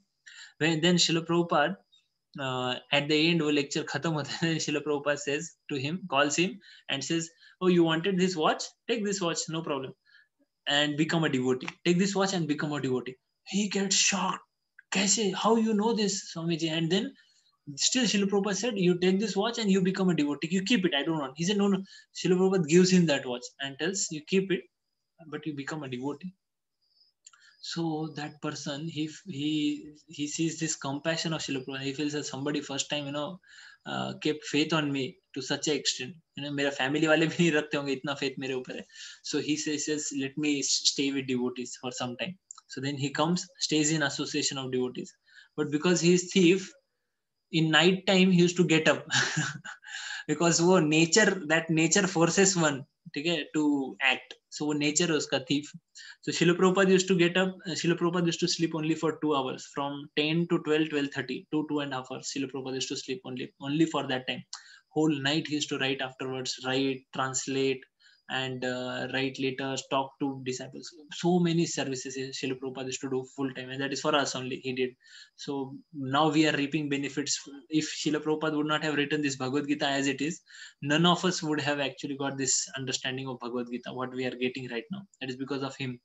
Then Srila Prabhupada at the end वो लेक्चर खत्म होता है, Srila Prabhupada says to him, calls him and says, oh, you wanted this watch, take this watch, no problem, and become a devotee. Take this watch and become a devotee. He gets shocked. कैसे, how you know this, Swamiji? And then still Srila Prabhupada said, you take this watch and you become a devotee. You keep it, I don't want. He said, no. Srila Prabhupada gives him that watch and tells, you keep it, but you become a devotee. So that person, he sees this compassion of Srila Prabhupada. He feels that somebody first time kept faith on me to such an extent. मेरा family वाले भी नहीं रखते होंगे इतना faith मेरे ऊपर है. So he says let me stay with devotees for some time. So then he comes, stays in association of devotees. But because he is thief, in night time he used to get up because वो nature forces one, ठीक है, to act. So वो nature है उसका thief. So Srila Prabhupada used to get up. Srila Prabhupada used to sleep only for 2 hours, from 10 to 12, 12:30, 2.5 hours. Srila Prabhupada used to sleep only for that time. Whole night he used to write afterwards, write, translate, and write letters, talk to disciples. So many services Srila Prabhupada used to do full time, and that is for us only. He did. So now we are reaping benefits. If Srila Prabhupada would not have written this Bhagavad Gita as it is, none of us would have actually got this understanding of Bhagavad Gita, what we are getting right now. That is because of him.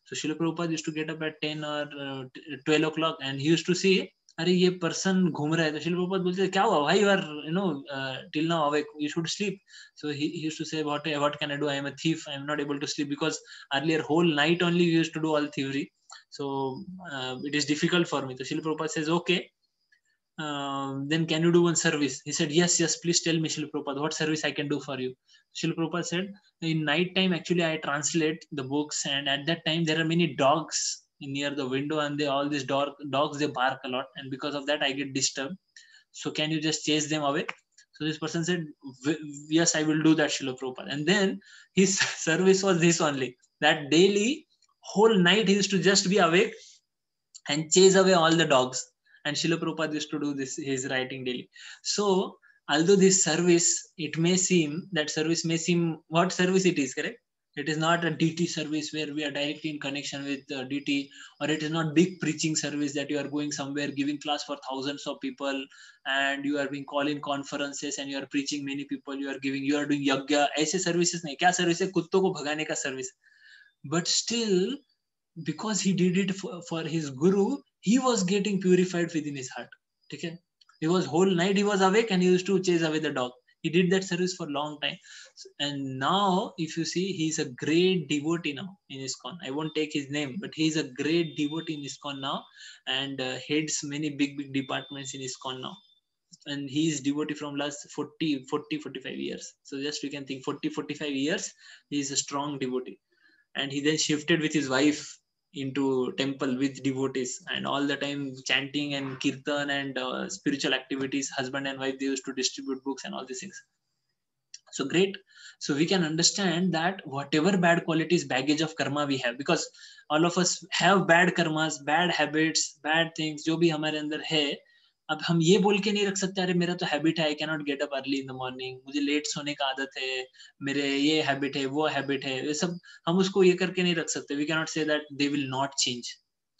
So Srila Prabhupada used to get up at 10 or 12 o'clock, and he used to see, अरे ये person घूम रहा है. तो Srila Prabhupada बोलते क्या हुआ? Why you are till now awake? You should sleep. So he used to say, what can I do? I am a thief. I am not able to sleep because earlier whole night only we used to do all thievery. So it is difficult for me. So Srila Prabhupada says, okay, then can you do one service? He said, yes, please tell me, Srila Prabhupada, what service I can do for you. Srila Prabhupada said, in night time, actually, I translate the books, and at that time, there are many dogs near the window, and all these dogs, they bark a lot, and because of that, I get disturbed. So can you just chase them away? So this person said, yes, I will do that, Srila Prabhupada. And then his service was this only, that daily, whole night, he used to just be awake and chase away all the dogs. And Srila Prabhupada used to do this, his writing daily. So, although this service, service may seem, what service it is, correct? It is not a DT service where we are directly in connection with DT, or it is not big preaching service that you are going somewhere, giving class for thousands of people, and you are being called in conferences, and you are preaching many people, you are doing yagya. ऐसे services नहीं, क्या service है? कुत्तों को भगाने का service. But still, because he did it for his guru, he was getting purified within his heart. Okay? He was whole night, he was awake, and he used to chase away the dog. He did that service for a long time. And now, if you see, he's a great devotee now in ISKCON. I won't take his name, but he's a great devotee in ISKCON now, and heads many big departments in ISKCON now. And he is devotee from last 45 years. So just you can think, 45 years, he is a strong devotee. And he then shifted with his wife into temple with devotees, and all the time chanting and kirtan and spiritual activities. Husband and wife, they used to distribute books and all these things. So great. So we can understand that whatever bad qualities, baggage of karma we have, because all of us have bad karmas, bad habits, bad things, जो भी हमारे अंदर है. अब हम ये बोल के नहीं रख सकते, अरे मेरा तो हैबिट है, I can not get up early in the morning, मुझे लेट सोने का आदत है, मेरे ये हैबिट है, वो हैबिट है, ये सब हम उसको ये करके नहीं रख सकते. We can not say that they will not change.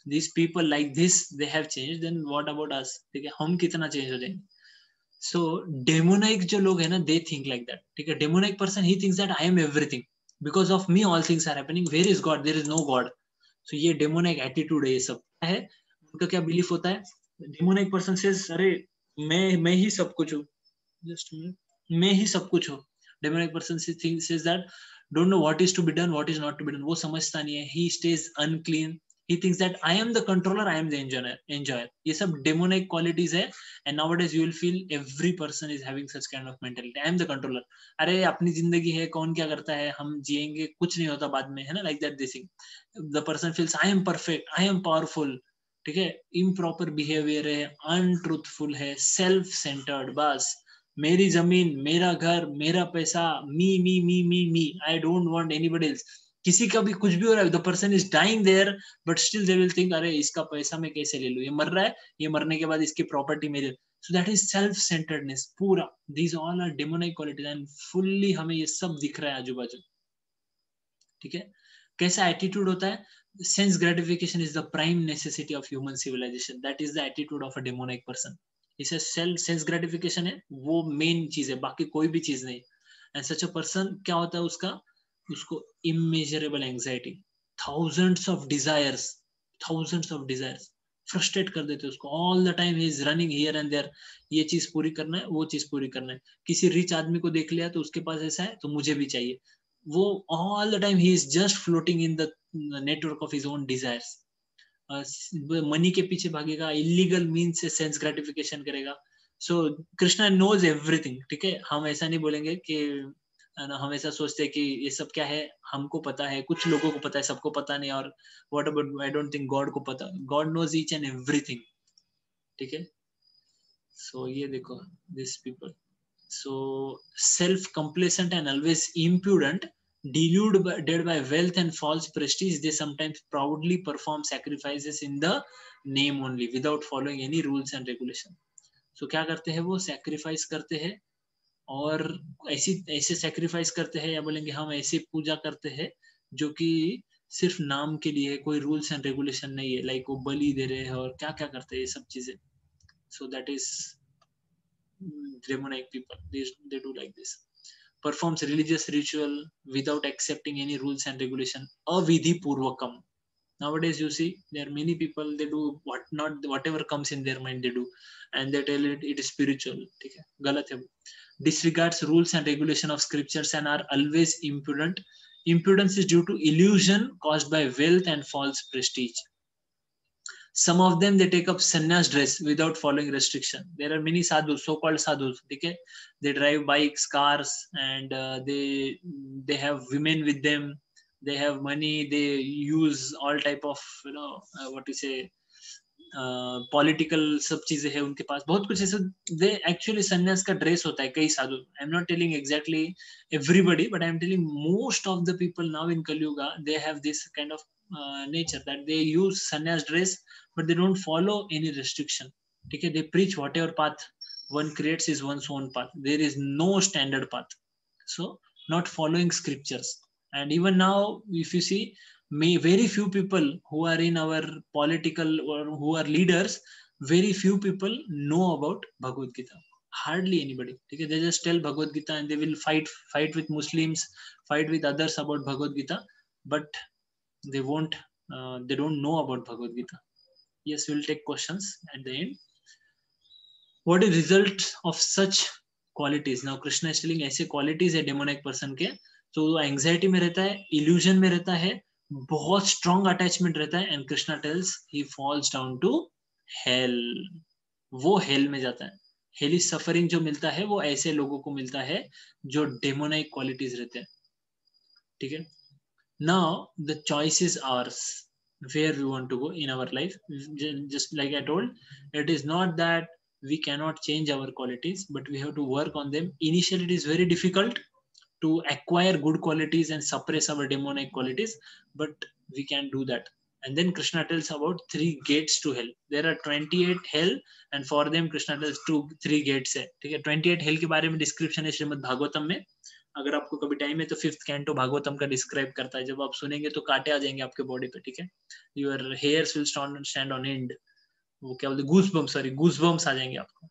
These people like this, they have changed, then what about us? ठीक है, हम कितना चेंज हो जाएंगे? So demonic जो लोग है ना, they think like that. ठीक है, demonic person, he thinks that I am everything, because of me all things are happening. Where is God? There is no God. So ये demonic attitude है, ये सब है. उनका क्या belief होता है? Demonic person says, अरे मैं ही सब कुछ हूँ, just मैं ही सब कुछ हूँ. Demonic person says that don't know what is to be done, what is not to be done. वो समझता नहीं है. He stays unclean. He thinks that I am the controller, I am the enjoyer. ये सब demonic qualities है. And nowadays you will feel every person is having such kind of mentality. I am the controller. अरे अपनी जिंदगी है, कौन क्या करता है, हम जिएंगे, कुछ नहीं होता बाद में, है ना? Like that they think. The person feels I am perfect, I am powerful. ठीक है, इम्प्रॉपर बिहेवियर है, अनट्रूथफुल है, सेल्फ सेंटर्ड, बस मेरी जमीन, मेरा घर, मेरा पैसा, me me me me me, I don't want anybody else. किसी का भी कुछ भी हो रहा है, the person is dying there, but still they will think, अरे इसका पैसा मैं कैसे ले लूं, ये मर रहा है, ये मरने के बाद इसकी प्रॉपर्टी मेरी. So that is self centredness पूरा. These all are demonic qualities, and fully हमें ये सब दिख रहा है आजू बाजू. ठीक है, कैसा एटीट्यूड होता है? Sense gratification is the prime necessity of human civilization. That is the attitude of a demonic person. इसे sense gratification है, वो main चीज है, बाकी कोई भी चीज नहीं. And such a person क्या होता है उसको immeasurable anxiety, thousands of desires, frustrate कर देते उसको. All the time he is running here and there. ये चीज पूरी करना है, वो चीज पूरी करना है. किसी रिच आदमी को देख लिया तो उसके पास ऐसा है तो मुझे भी चाहिए. वो all the time he is just floating in the network of his own desires. Money के पीछे भागेगा, इलीगल मीन्स से सेंस ग्रेटिफिकेशन करेगा. सो कृष्णा नोज एवरीथिंग. ठीक है, हम ऐसा नहीं बोलेंगे कि हम ऐसा सोचते हैं कि ये सब क्या है, हमको पता है, कुछ लोगों को पता है, सबको पता नहीं. और what about, I don't think God को पता. God knows each and everything. ठीक है. सो ये देखो this people, so self-complacent and always impudent, deluded by wealth and false prestige, they sometimes proudly perform sacrifices in the name only without following any rules and regulation. So क्या करते हैं वो, sacrifice करते हैं, और ऐसे sacrifice करते हैं, या बोलेंगे हम ऐसे पूजा करते हैं जो कि सिर्फ नाम के लिए, कोई रूल्स एंड रेगुलेशन नहीं है. लाइक वो बलि दे रहे हैं और क्या क्या करते हैं ये सब चीजें. So that is demonic people. They do like this. Performs religious ritual without accepting any rules and regulation. Avidhi purvakam. Nowadays you see there are many people, they do whatever comes in their mind they do, and they tell it is spiritual. ठीक है, गलत है. Disregards rules and regulation of scriptures and are always impudent. Impudence is due to illusion caused by wealth and false prestige. Some of them they take up sannyas dress without following restriction. There are many sadhus, so-called sadhus. Okay, they drive bikes, cars, and they have women with them. They have money. They use all type of what you say, political सब चीजें हैं उनके पास, बहुत कुछ ऐसे. They actually सन्यास का dress होता है कई साधु. I am not telling exactly everybody, but I am telling most of the people now in Kaliyuga, they have this kind of nature that they use sannyas dress, but they don't follow any restriction. ठीक है, they preach whatever path one creates is one's own path. There is no standard path. So not following scriptures. And even now if you see, very few people who are in our political or who are leaders, very few people know about Bhagavad Gita. Hardly anybody. Okay? They just tell Bhagavad Gita and they will fight with Muslims, fight with others about Bhagavad Gita, but they won't they don't know about Bhagavad Gita. Yes, we'll take questions at the end. What is result of such qualities? Now Krishna is telling ऐसे qualities है demonic person के, तो वो anxiety में रहता है, illusion में रहता है, बहुत strong attachment रहता है, and Krishna tells he falls down to hell. वो hell में जाता है. Hell is suffering जो मिलता है वो ऐसे लोगों को मिलता है जो demonic qualities रहते हैं. ठीक है. Now the choice is ours, where we want to go in our life. Just like I told, it is not that we cannot change our qualities, but we have to work on them. Initially it is very difficult to acquire good qualities and suppress our demonic qualities, but we can do that. And then Krishna tells about 3 gates to hell. There are 28 hell, and for them Krishna tells 3 gates है. ठीक है, 28 hell के बारे में description है श्रीमद् भागवतम में. अगर आपको कभी टाइम है तो 5th कैंटो भागवतम का डिस्क्राइब करता है. जब आप सुनेंगे तो कांटे आ जाएंगे आपके बॉडी पे. ठीक है, your hairs will stand on and. वो क्या बोलते, गूसबम्स आ जाएंगे आपको.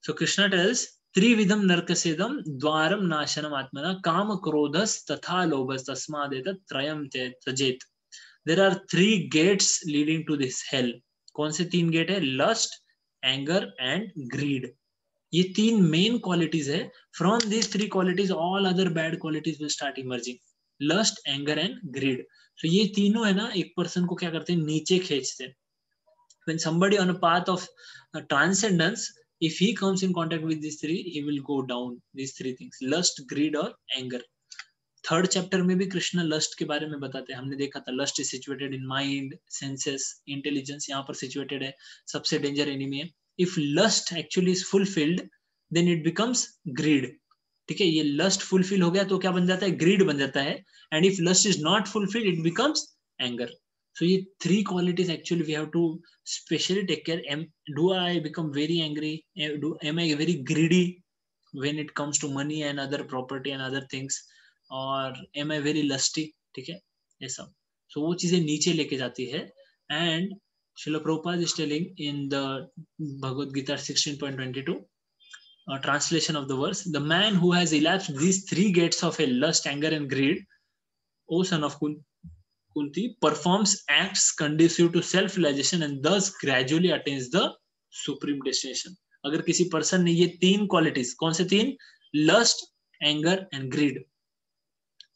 सो कृष्णा टेल्स त्रिविधम नरकसेदम द्वारम नाशनम आत्मना काम क्रोधस तथा लोभस तस्मादेतत् त्रयम त्यजेत. There are 3 gates leading to this hell. कौन से 3 गेट है? Lust, anger and greed. ये 3 मेन क्वालिटीज है. From this 3 qualities all other bad qualities will start emerging. Lust, anger and greed. तो ये तीनों है ना, एक पर्सन को क्या करते हैं, नीचे खींचते हैं. When somebody on a path of transcendence, if he comes in contact with these 3, he will go down. These 3 things, lust, greed और anger. 3rd chapter में भी कृष्ण लस्ट के बारे में बताते हैं. हमने देखा था lust is situated in mind, senses, intelligence. यहाँ पर सिचुएटेड है, सबसे डेंजर एनिमी है. If lust actually is fulfilled, then it becomes greed. ठीक है, ये लस्ट फुलफिल हो गया तो क्या बन जाता है? ग्रीड बन जाता है. And if lust is not fulfilled, it becomes anger. So ये 3 qualities actually we have to specially take care. Do I become very angry? Am I very greedy when it comes to money and other property and other things? Or am I very lusty? ठीक है, ये सब. So वो चीजें नीचे लेके जाती है. And Srila Prabhupada is telling in the Bhagavad Gita 16.22, translation of the verse, the man who has elapsed these 3 gates of hell, lust, anger and greed, O son of Kunti, performs acts conducive to self-realization and thus gradually attains the supreme destination. अगर किसी person ने ये 3 qualities, कौन से 3? Lust, anger and grid,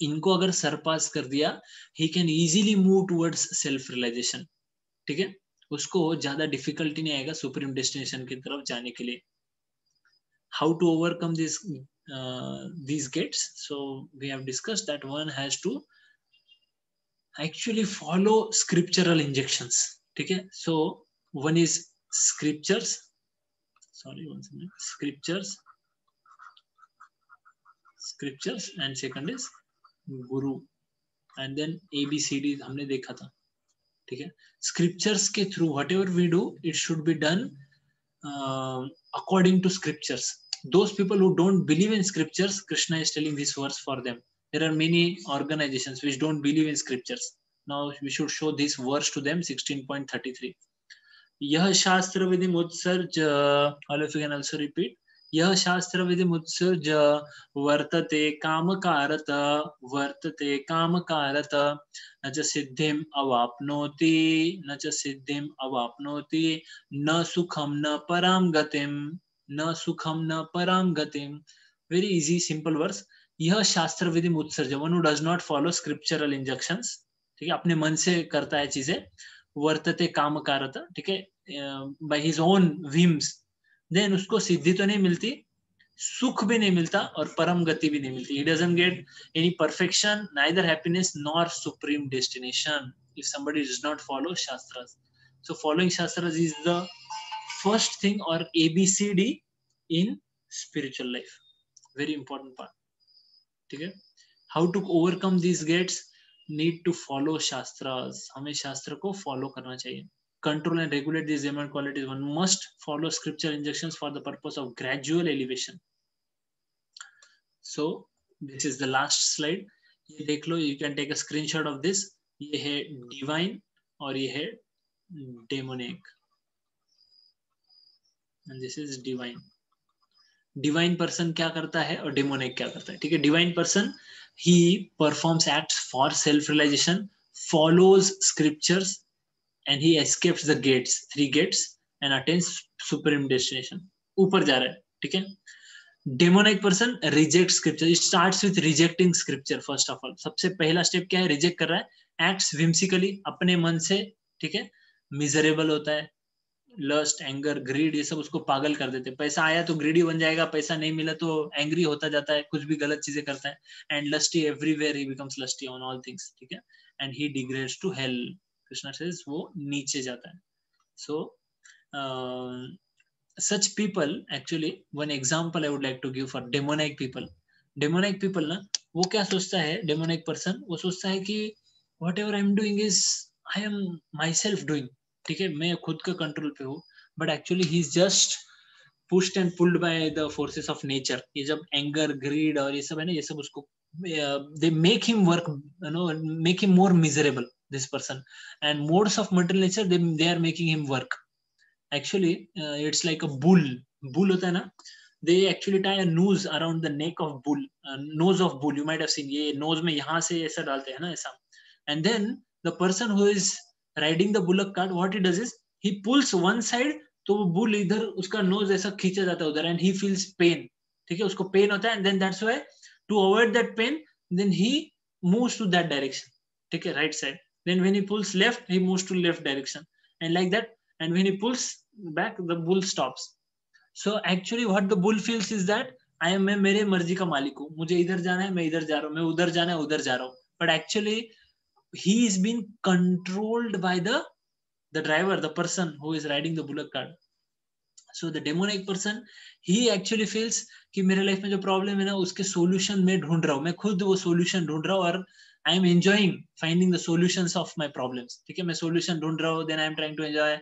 इनको अगर सरपास कर दिया, he can easily move towards self-realization. ठीक है, उसको ज्यादा डिफिकल्टी नहीं आएगा सुप्रीम डेस्टिनेशन की तरफ जाने के लिए. How to overcome these gates? So we have discussed that one has to actually follow scriptural injections. ठीक है, so one is scriptures, scriptures and second is guru and then ABCD हमने देखा था. ठीक है, scriptures के through whatever we do it should be done according to scriptures. Those people who don't believe in scriptures, Krishna is telling this verse for them. There are many organizations which don't believe in scriptures. Now we should show this verse to them. 16.33. यह शास्त्र विधि मुत्सर्ज, all of you can also repeat. यह शास्त्र विधि मुत्सर्ज वर्तते कामकारत, वर्तते कामकारत, न च सिद्धिम अवाप्नोति, न च सिद्धिम अवाप्नोति, न सुखम न पराम गतिम, न सुखम न पराम गतिम. Very easy, simple verse. यह शास्त्र विधि मुत्सर्ज, one who does not follow scriptural injunctions, ठीक है, अपने मन से करता है चीजें. वर्तते कामकारत, ठीक है, by his own whims, then उसको सिद्धि तो नहीं मिलती, सुख भी नहीं मिलता और परम गति भी नहीं मिलती. He doesn't get any perfection, neither happiness nor supreme destination if somebody does not follow shastras. So following shastras is the first thing or ABCD in spiritual life. Very important part. ठीक है, how to overcome these gates? Need to follow shastras. हमें शास्त्र को follow करना चाहिए. Control and regulate these eminent qualities. One must follow scripture injunctions for the purpose of gradual elevation. So this is the last slide. ये देख लो, you can take a screenshot of this. ये है divine और ये है demonic. And this is divine. Divine person क्या करता है और demonic क्या करता है? ठीक है, divine person he performs acts for self realization, follows scriptures, and he escapes the gates, 3 gates, and attains supreme destination. ऊपर जा रहा है. ठीक है, demonic person rejects scripture. It starts with rejecting scripture first of all. सबसे पहला step क्या है? रिजेक्ट कर रहा है. acts whimsically, अपने मन से. ठीक है, miserable होता है. लस्ट, एंगर, ग्रीड, ये सब उसको पागल कर देते. पैसा आया तो ग्रीडी बन जाएगा, पैसा नहीं मिला तो एंग्री होता जाता है, कुछ भी गलत चीजें करता है. And lusty everywhere, he becomes lusty on all things. ठीक है, and he degrades to hell. Krishna says वो नीचे जाता है. सो such people, actually one example I would like to give for demonic people. Demonic people ना, वो क्या सोचता है? demonic person वो सोचता है कि whatever I am doing is I am myself doing. ठीक है, मैं खुद का कंट्रोल पे हूँ, but actually he is just pushed and pulled by the forces of nature. ये जब एंगर, ग्रीड और ये सब है ना, ये सब उसको they make him work, you know, make him more miserable, this person. And modes of material nature they are making him work. Actually it's like a bull. Bull होता है ना, they actually tie a noose around the neck of bull, nose of bull. You might have seen, ये nose में यहाँ से ऐसा डालते हैं ना, ऐसा. And then the person who is riding the bullock cart, what he does is he pulls one side, तो वो bull इधर उसका nose ऐसा खींचा जाता है उधर, and he feels pain. ठीक है, उसको pain होता है, and then that's why to avoid that pain, then he moves to that direction. ठीक है, right side. Then when he pulls left, he moves to left direction, and like that. And when he pulls back, the bull stops. So actually what the bull feels is that मैं मेरे मर्जी का मालिक हूँ, मुझे इधर जाना है, मैं इधर जा रहा हूँ, मैं उधर जाना है, उधर जा रहा हूँ. But actually he is being controlled by the driver, the person who is riding the bullock cart. So the demonic person, he actually feels कि मेरे लाइफ में जो प्रॉब्लम है ना, उसके सॉल्यूशन मैं ढूंढ रहा हूँ, मैं खुद वो सॉल्यूशन ढूंढ रहा हूँ, और I am enjoying finding the solutions of my problems. ठीक है, मैं solution ढूंढ रहा हूँ, then I am trying to enjoy.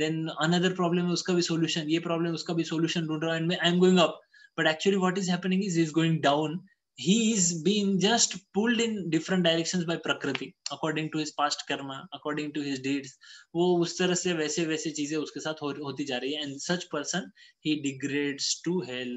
Then another problem है, उसका भी solution, ये problem उसका भी solution ढूंढ रहा हूँ, and I am going up. But actually what is happening is he is going down. He is being just pulled in different directions by Prakriti, according to his past karma, according to his deeds. वो उस तरह से वैसे चीजें उसके साथ होती जा रही है, and such person he degrades to hell.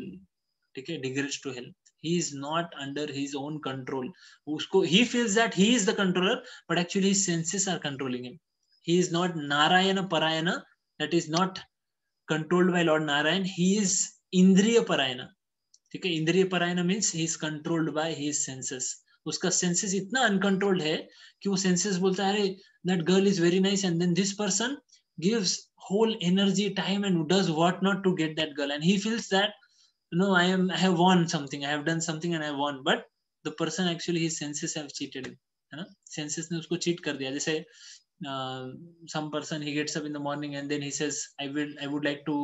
ठीक है, degrades to hell. He is not under his own control. उसको he feels that he is the controller, but actually his senses are controlling him. He is not Narayana Parayana, that is not controlled by Lord Narayan. He is Indriya Parayana. ठीक है, Indriya Parayana means he is controlled by his senses. उसका senses इतना uncontrolled है कि वो senses बोलता है अरे that girl is very nice and then this person gives whole energy, time, and does what not to get that girl, and he feels that I have won something, I have done something and I have won, but the person actually his senses have cheated him, है ना, senses ने उसको cheat कर दिया. जैसे some person he gets up in the morning and then he says I would like to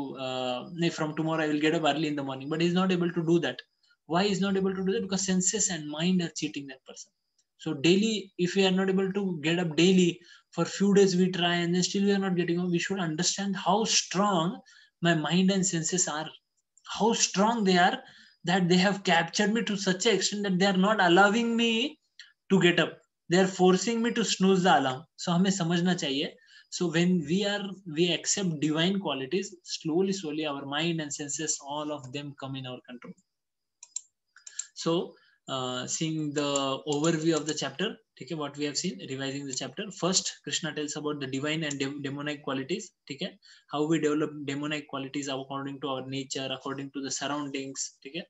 from tomorrow I will get up early in the morning, but he's not able to do that. Why he's not able to do that? Because senses and mind are cheating that person. So daily, if we are not able to get up daily, for few days we try and then still we are not getting up, we should understand how strong my mind and senses are, how strong they are, that they have captured me to such an extent that they are not allowing me to get up. They are forcing me to snooze the alarm. So हमें समझना चाहिए. So when we accept divine qualities, slowly our mind and senses, all of them come in our control. So seeing the overview of the chapter, okay, what we have seen, revising the chapter. First, Krishna tells about the divine and demonic qualities, okay, how we develop demonic qualities according to our nature, according to the surroundings, okay,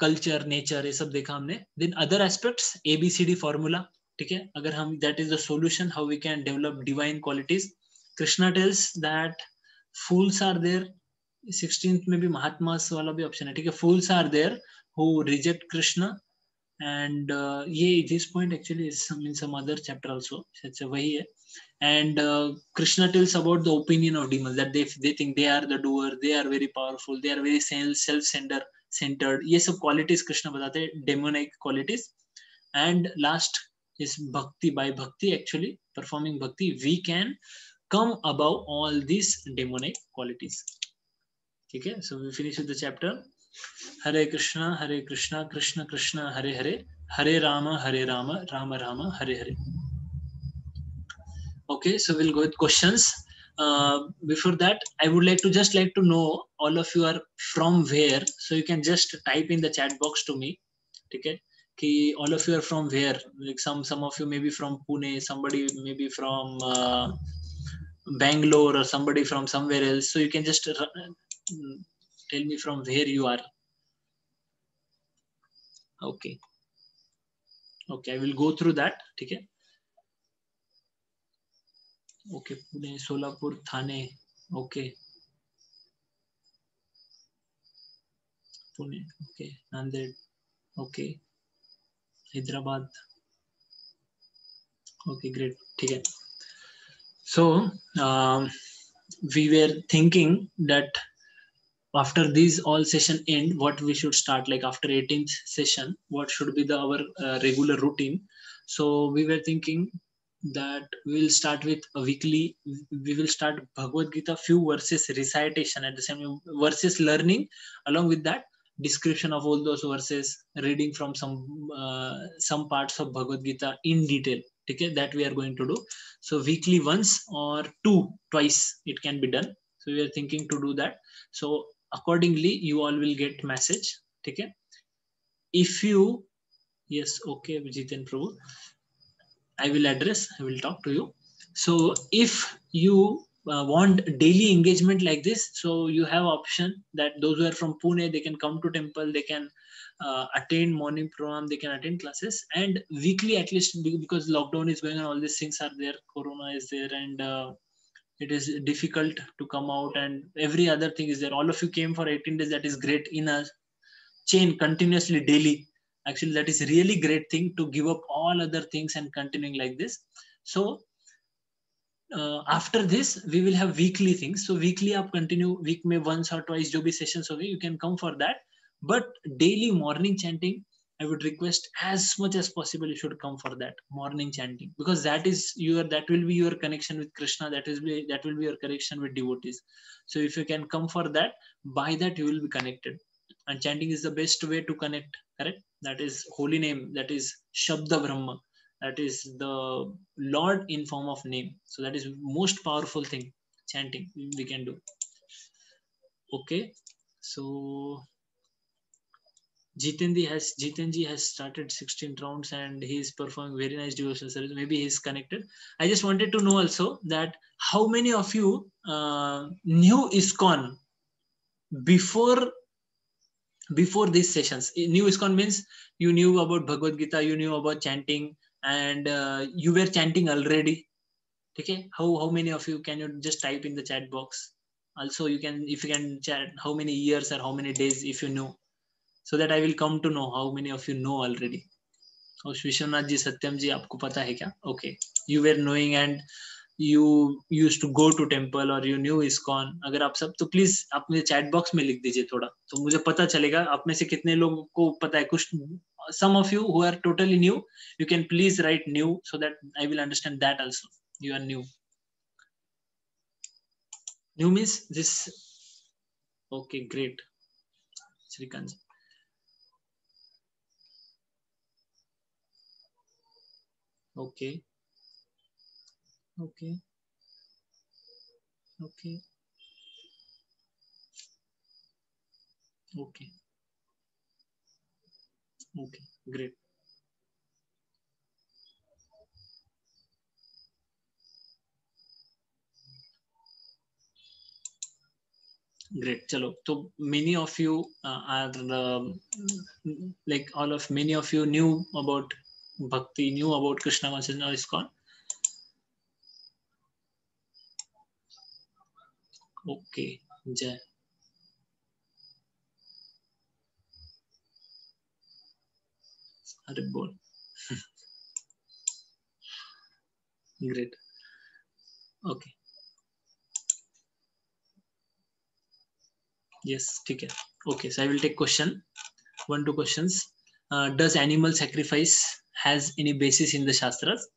culture, nature, ये सब देखा हमने. Then other aspects, ABCD formula, ठीक है, अगर हम that is the solution how we can develop divine qualities. Krishna tells that fools are there. 16th में भी महात्मास वाला भी ऑप्शन है, ठीक है. Fools are there who reject Krishna, and ये this point actually is in some other chapter also, वही है. And Krishna tells about the opinion of demons, that they think they are the doer, they are very powerful, they are very self-centered. ये सब qualities Krishna बताते हैं, demonic qualities. And last is bhakti. By bhakti, actually performing bhakti, we can come above all these demonic qualities. Okay, so we finish with the chapter. Hare Krishna, Krishna Krishna, Hare Hare, Hare Rama, Rama Rama, Hare Hare. Okay, so we'll go with questions. Before that, I would like to know all of you are from where. So you can just type in the chat box to me. Okay, कि all of you are from where. Like some of you may be from Pune, somebody may be from Bangalore, or somebody from somewhere else. So you can just tell me from where you are. Okay, I will go through that. Okay. Okay, Pune, Solapur, Thane. Okay. Pune. Okay. Nanded. Okay. Hyderabad. Okay, great. Okay. So we were thinking that after these all session end, what we should start, like after 18th session, what should be our regular routine. So we were thinking that we will start with a weekly, we will start Bhagavad Gita few verses recitation, at the same time verses learning, along with that description of all those verses, reading from some parts of Bhagavad Gita in detail. Okay, that we are going to do. So weekly once or twice it can be done. So we are thinking to do that. So accordingly you all will get message. Okay, if you, yes, okay, Jiten Prabhu, I will talk to you. So if you want daily engagement like this, so you have option that those who are from Pune, they can come to temple, they can attend morning program, they can attend classes, and weekly at least, because lockdown is going on, all these things are there, corona is there, and it is difficult to come out, and every other thing is there. All of you came for 18 days, that is great, in a chain continuously daily. Actually, that is really great thing to give up all other things and continuing like this. So after this, we will have weekly things. So weekly up continue, week may once or twice jo bhi sessions hoge, you can come for that. But daily morning chanting, I would request as much as possible you should come for that morning chanting, because that will be your connection with Krishna. That will be your connection with devotees. So if you can come for that, by that you will be connected. And chanting is the best way to connect, correct? That is holy name, that is Shabda Brahma, that is the Lord in form of name. So that is most powerful thing, chanting we can do. Okay, so Jitenji has started 16 rounds and he is performing very nice devotional service. Maybe he is connected. I just wanted to know also that how many of you knew ISKCON before before these sessions. New ISKCON means you knew about Bhagavad Gita, you knew about chanting, and you were chanting already. Okay, how many of you, can you just type in the chat box? Also, you can, if you can chat how many years or how many days if you know, so that I will come to know how many of you know already. और विश्वनाथ जी, सत्यम जी, आपको पता है क्या? Okay, you were knowing and you used to go to temple or you knew ISKCON. अगर आप सब, तो please आप मुझे चैट बॉक्स में लिख दीजिए थोड़ा, तो मुझे पता चलेगा आप में से कितने लोगों को पता है कुछ. Some of you who are totally new, you can please write new so that I will understand that also. You are new. New means this. Okay, great. Shrikant. Okay. Okay. Okay. Okay. Okay. Great. Great. Chalo. So many of you are like many of you knew about bhakti, knew about Krishna consciousness or ISKCON. Okay. Jai. Hare bol. Great. Okay. Yes. Okay. Okay. So I will take question. 1-2 questions. Does animal sacrifice has any basis in the Shastras?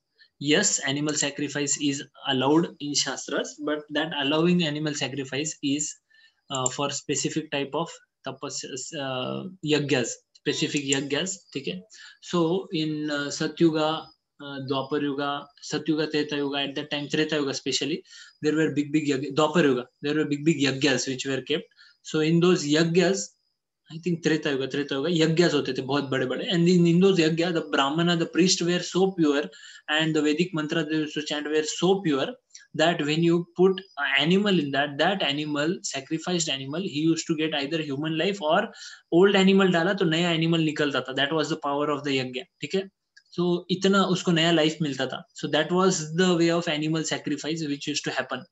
Yes, animal sacrifice is allowed in Shastras, but that allowing animal sacrifice is for specific type of tapas, yagyas, specific yagyas. Okay. So in Satyuga, Dwapar Yuga, Satyuga, Treta Yuga, at that time, Treta Yuga especially, there were big Dwapar Yuga, there were big yagyas which were kept. So in those yagyas, I think Treta Yuga, yagyas होते थे बहुत बड़े बड़े, and in those yagya, the brahmana, the priest were so pure, and the Vedic mantra they used to chant were so pure that when you put an animal in that animal, sacrificed animal, he used to get either human life or old animal डाला तो नया animal निकलता था. That was the power of the yagya. ठीक है? So इतना उसको नया life मिलता था. So that was the way of animal sacrifice which used to happen.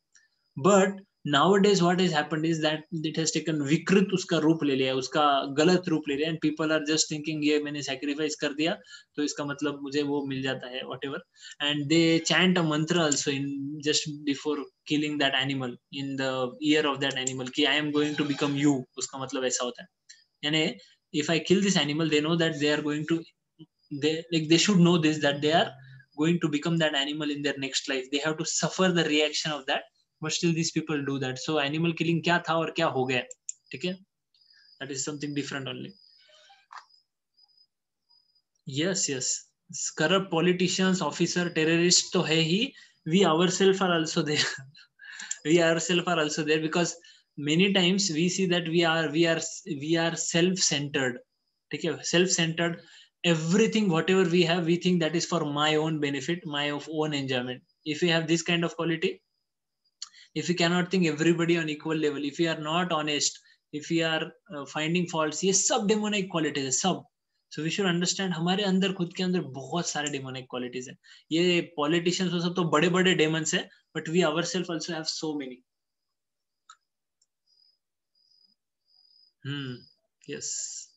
But nowadays what has happened is that it has taken विकृत उसका रूप ले लिया, उसका गलत रूप ले लिया, and people are just thinking ये मैंने sacrifice कर दिया तो इसका मतलब मुझे वो मिल जाता है, whatever, and they chant a mantra also in just before killing that animal, in the ear of that animal कि I am going to become you. उसका मतलब ऐसा होता है, यानी if I kill this animal, they know that they are going to, they should know this, that they are going to become that animal in their next life. They have to suffer the reaction of that, but still these people do that. So animal killing क्या था और क्या हो गया, ठीक है? That is something different only. Yes, yes. Corrupt politicians, officer, terrorists तो है ही. We ourselves are also there. We ourselves are also there, because many times we see that we are self-centered. ठीक है? Self-centered. Everything, whatever we have, we think that is for my own benefit, my own enjoyment. If we have this kind of quality, if we cannot think everybody on equal level, if we are not honest, if we are finding faults, ये सब demonic qualities है, सब. So we should understand हमारे अंदर, खुद के अंदर बहुत सारे demonic qualities है. ये politicians वो सब तो बड़े बड़े demons है, but we ourselves also have so many. Yes.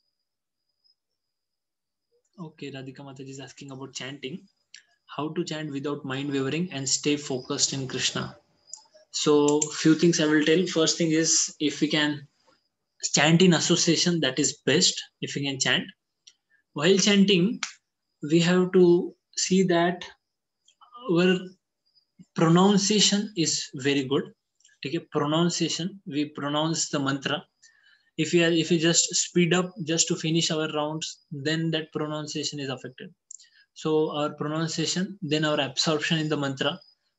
Okay, Radhika Mataji is asking about chanting. How to chant without mind wavering and stay focused in Krishna. So few things I will tell. First thing is, if we can chant in association, that is best. If we can chant while chanting, we have to see that our pronunciation is very good. Okay, pronunciation, we pronounce the mantra. If we just speed up just to finish our rounds, then that pronunciation is affected. So our pronunciation, then our absorption in the mantra.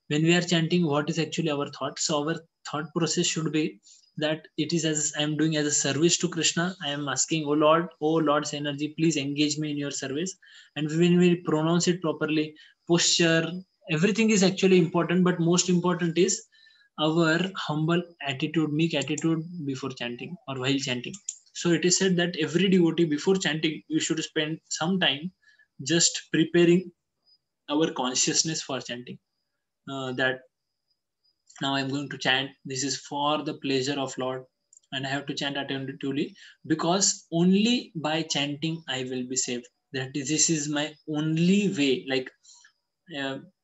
When we are chanting, what is actually our thought? So our thought process should be that it is as I am doing as a service to Krishna. I am asking, oh Lord's energy, please engage me in your service. And when we pronounce it properly, posture, everything is actually important, but most important is our humble attitude, meek attitude before chanting or while chanting. So it is said that every devotee before chanting, you should spend some time just preparing our consciousness for chanting. That now I'm going to chant. This is for the pleasure of Lord, and I have to chant attentively, because only by chanting I will be saved. That this is my only way. Like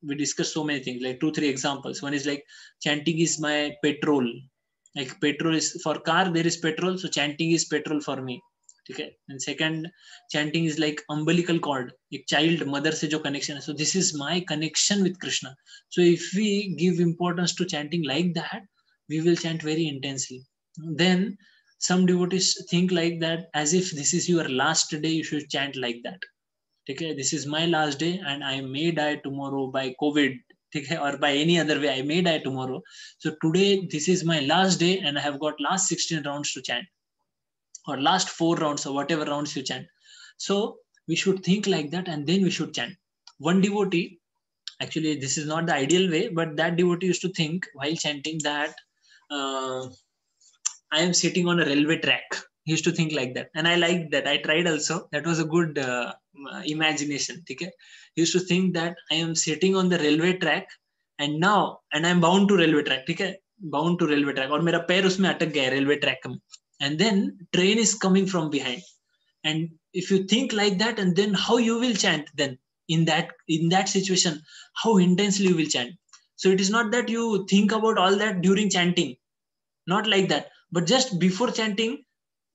we discussed so many things, like 2-3 examples. One is like chanting is my petrol. Like petrol is for car, there is petrol, so chanting is petrol for me. Okay. And second, chanting is like umbilical cord, एक child mother से जो connection है. So this is my connection with Krishna. So if we give importance to chanting like that, we will chant very intensely. Then some devotees think like that, as if this is your last day, you should chant like that. Okay, this is my last day and I may die tomorrow by COVID, okay, or by any other way, I may die tomorrow. So today, this is my last day and I have got last 16 rounds to chant, or last 4 rounds, or whatever rounds you chant. So we should think like that and then we should chant. One devotee, actually, this is not the ideal way, but that devotee used to think while chanting that I am sitting on a railway track. He used to think like that. And I liked that. I tried also. That was a good imagination. Okay? He used to think that I am sitting on the railway track and I'm bound to railway track. Okay? Bound to railway track. Or मेरा पैर उसमें अटक गया railway track में. And then train is coming from behind. And if you think like that, and then how you will chant then in that situation, how intensely you will chant. So it is not that you think about all that during chanting. Not like that. But just before chanting,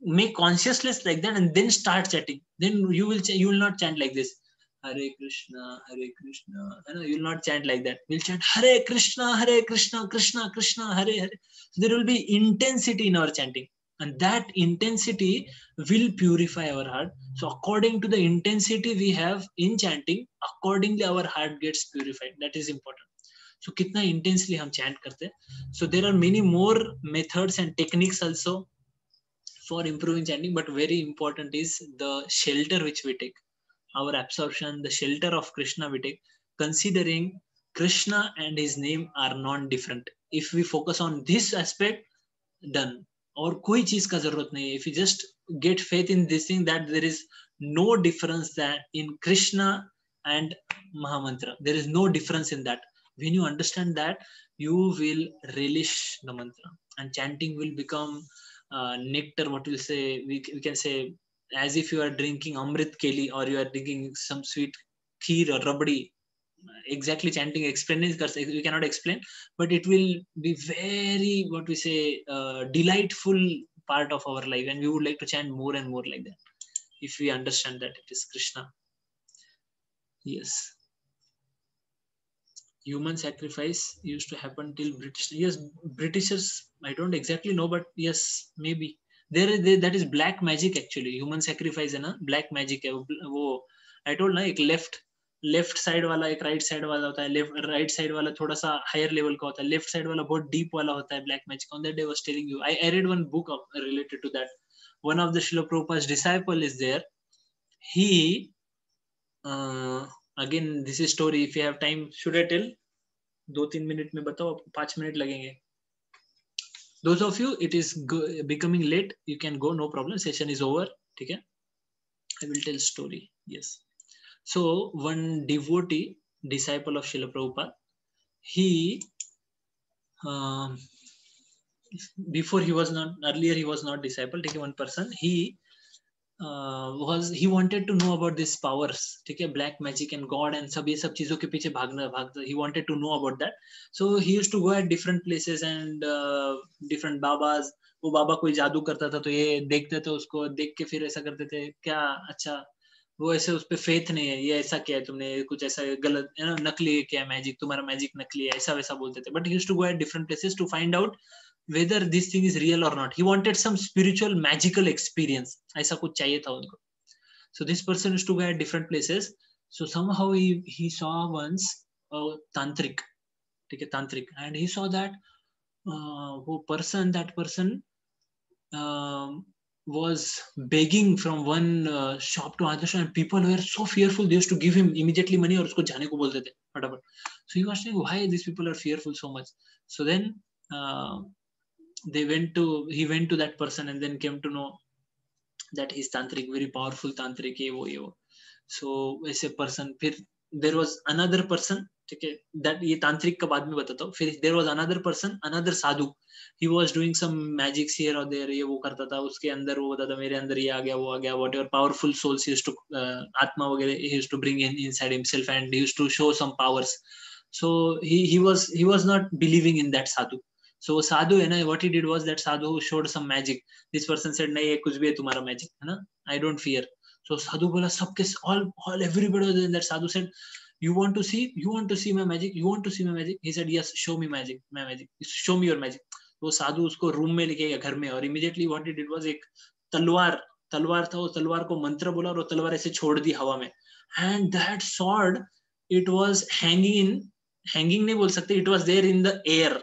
make consciousness like that and then start chanting. Then you will not chant like this. Hare Krishna, Hare Krishna. No, you will not chant like that. You'll chant Hare Krishna, Krishna Krishna, Hare Hare. So there will be intensity in our chanting. And that intensity will purify our heart. So according to the intensity we have in chanting, accordingly our heart gets purified. That is important. So कितना intensely हम chant करते हैं. So there are many more methods and techniques also for improving chanting, but very important is the shelter which we take, our absorption, the shelter of Krishna we take, considering Krishna and his name are non-different. If we focus on this aspect, done. और कोई चीज का जरूरत नहीं है. If you just get faith in this thing, that there is no difference that in Krishna and Mahamantra, there is no difference in that. When you understand that, you will relish the mantra, and chanting will become nectar. What we'll say, we can say, as if you are drinking Amrit Keli, or you are drinking some sweet kheer or rabdi. Exactly chanting explaining, we cannot explain, but it will be very, what we say, delightful part of our life, and we would like to chant more and more like that if we understand that it is Krishna. Yes. Human sacrifice used to happen till British. Yes, Britishers, I don't exactly know, but yes, maybe that is black magic actually. Human sacrifice है ना, black magic है वो. I told ना, एक left side वाला, एक right side वाला होता है. राइट साइड वाला थोड़ा सा हायर लेवल का होता है, लेफ्ट साइड वाला बहुत डीप वाला होता है, black magic. On that day I was telling you, I read one book related to that. One of the Srila Prabhupada's disciple is there. He again, this is story. If you have time, should I tell? 2-3 minute में बताओ, 5 minute लगेंगे. Those of you, it is becoming late, you can go, no problem. Session is over. ठीक है? I will tell story. Yes. So one devotee, disciple of Srila Prabhupada, he before he was not, earlier he was not disciple. Take one person, he wanted to know about these powers, ठीक है, black magic and God and सब ये सब चीजों के पीछे भागता. He wanted to know about that. So he used to go at different places and different babas. वो बाबा कोई जादू करता था तो ये देखते थे, उसको देख के फिर ऐसा करते थे, क्या अच्छा वो ऐसे उस पे फेथ नहीं है, ये ऐसा किया है तुमने, कुछ ऐसा गलत है ना, नकली क्या मैजिक, तुम्हारा मैजिक नकली है, ऐसा वैसा बोलते थे. But he used to go at different places to find out whether this thing is real or not. He wanted some spiritual magical experience. ऐसा कुछ चाहिए था उनको. So this person used to go at different places. So somehow he saw once a tantric, ठीक है, tantric, and he saw that that person was begging from one shop to another shop, and people were so fearful. They used to give him immediately money और उसको जाने को बोलते थे फटाफट. So he was saying, why these people are fearful so much? So then he went to that person and then came to know that he's tantric, very powerful tantric, ये वो. So ऐसे person, फिर there was another person, ठीक है, that ये तांत्रिक का बाद में बताता हूँ. फिर there was another person, another sadhu, he was doing some magics here or there, ये वो करता था. उसके अंदर वो बताता मेरे अंदर ये आ गया वो आ गया, whatever powerful souls he used to आत्मा वगैरह he used to bring in inside himself, and he used to show some powers. So he was not believing in that sadhu. So sadhu है ना, what he did was that sadhu showed some magic. This person said नहीं ये कुछ भी है तुम्हारा magic है ना, I don't fear. So sadhu बोला सबके all everybody was in that. Sadhu said, you want to see my magic, you want to see my magic? He said yes, show me my magic, show me your magic. वो साधु उसको room में लेके गया घर में, और immediately what he did was एक तलवार था, वो तलवार को मंत्र बोला और वो तलवार ऐसे छोड़ दी हवा में, and that sword, it was hanging नहीं बोल सकते, it was there in the air.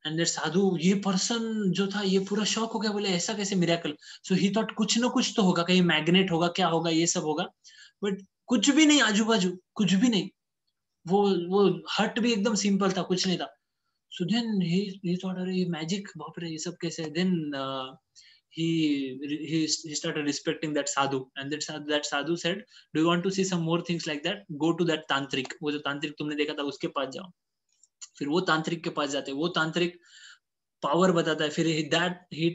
And that साधु, ये पर्सन जो था ये पूरा शॉक हो गया, बोले ऐसा कैसे मिरेकल. सो ही थॉट कुछ ना कुछ तो होगा, कहीं मैग्नेट होगा, क्या होगा, ये सब होगा, बट कुछ भी नहीं, आजू बाजू कुछ भी नहीं. वो हट भी एकदम सिंपल था, कुछ नहीं था. सो देन ही थॉट अरे ये मैजिक, बाप रे ये सब कैसे. Then he started respecting that sadhu, and that sadhu said, do you want to see some more things like that? Go to that tantric, वो जो तांत्रिक तुमने देखा था उसके पास जाओ. फिर वो तांत्रिक के पास जाते, वो तांत्रिक पावर बताता है. फिर he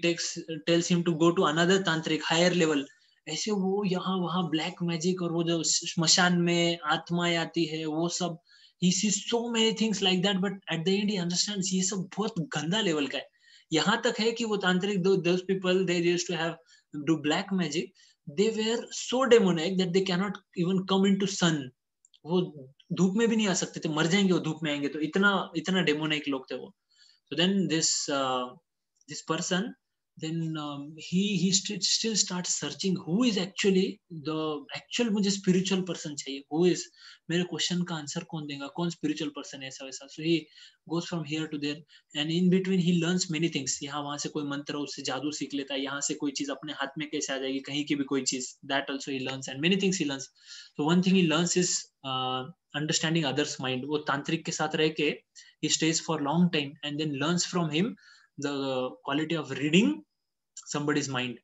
tells him to go to another tantric higher level. ऐसे वो यहाँ वहाँ ब्लैक मैजिक, और वो जो श्मशान में आत्माएं आती है वो सब, he sees so many things like that, but at the end he understands ये सब बहुत गंदा लेवल का है. यहाँ तक है कि वो तांत्रिक, those people they used to have do black magic, they were so demonic that they cannot even come into sun. वो धूप में भी नहीं आ सकते थे, मर जाएंगे वो धूप में आएंगे तो, इतना डेमोनिक लोग थे वो. So then this person, then he still starts searching who is actually the actual मुझे spiritual person चाहिए, who is मेरे क्वेश्चन का आंसर कौन देगा, कौन spiritual person है, ऐसा वैसा. So he goes from here to there, and in between he learns many things. यहाँ वहाँ से कोई मंत्र उससे जादू सीख लेता है, यहाँ से कोई चीज अपने हाथ में कैसे आ जाएगी, कहीं की भी कोई चीज, that also he learns, and many things he learns. So one thing he learns is understanding others mind. वो तांत्रिक के साथ रह के he stays for long time and then learns from him the quality of reading somebody's mind.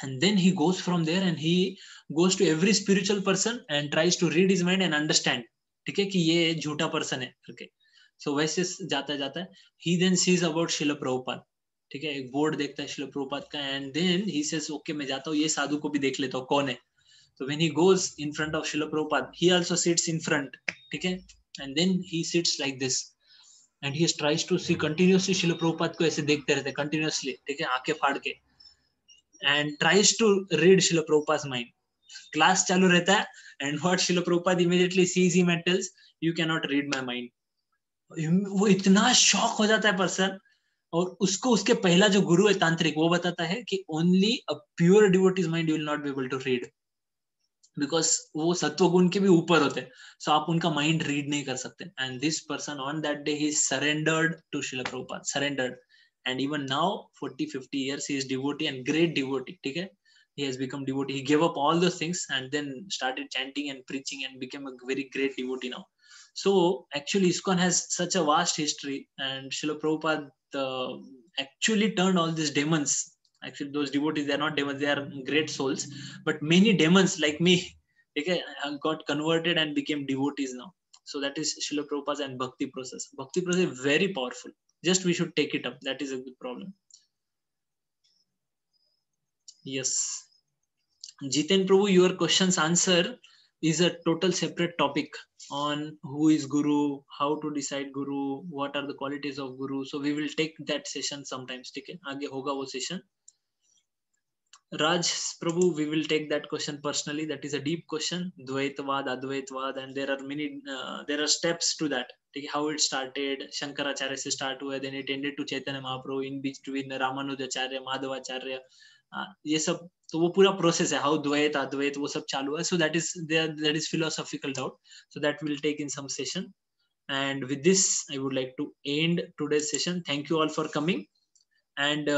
And then he goes from there and he goes to every spiritual person and tries to read his mind and understand, ठीक है, कि ये झूठा person है करके. So वैसे जाता है. He then sees about Srila Prabhupada, ठीक है, एक बोर्ड देखता है Srila Prabhupada का, and then he says okay मैं जाता हूँ, ये साधु को भी देख लेता हूँ कौन है. So when he goes in front of Srila Prabhupada, he also sits in front, ठीक है, and then he sits like this. And he tries to see continuously Srila Prabhupada को ऐसे देखते रहते continuously, ठीक है, आंखें फाड़ के, and tries to read Srila Prabhupada's mind. Class चालू रहता है, and what Srila Prabhupada immediately sees him and tells, you cannot read my mind. वो इतना शॉक हो जाता है पर्सन, और उसको उसके पहला जो गुरु है तांत्रिक, वो बताता है कि only a pure devotee's mind you will not be able to read. Because वो सत्व गुण के भी ऊपर होते हैं, सो आप उनका माइंड रीड नहीं कर सकते. And this person on that day he surrendered to Srila Prabhupada, surrendered, and even now 40-50 years he is devotee and great devotee, ठीक है, he has become devotee. He gave up all those things and then started chanting and preaching and became a very great devotee now. So actually ISKCON has such a vast history, and Srila Prabhupada actually turned all these demons. Actually those devotees, they are not demons, they are great souls, but many demons like me, okay, got converted and became devotees now. So that is Srila Prabhupada's and bhakti process. Bhakti process is very powerful, just we should take it up, that is a good problem. Yes, Jiten Prabhu, your questions answer is a total separate topic on who is guru, how to decide guru, what are the qualities of guru. So we will take that session sometimes, ठीक है, आगे होगा वो session. Raj Prabhu, we will take that question personally. That is a deep question. Dvaitvad, Advaitvad, and there are many, there are steps to that. How it started, Shankaracharya se start हुआ, then it ended to Chaitanya Mahaprabhu, in between Ramanujacharya, Madhavacharya. ये सब तो वो पूरा process है. How Dvait, Advait, वो सब चालू है. So that is philosophical doubt. So that will take in some session. And with this, I would like to end today's session. Thank you all for coming. And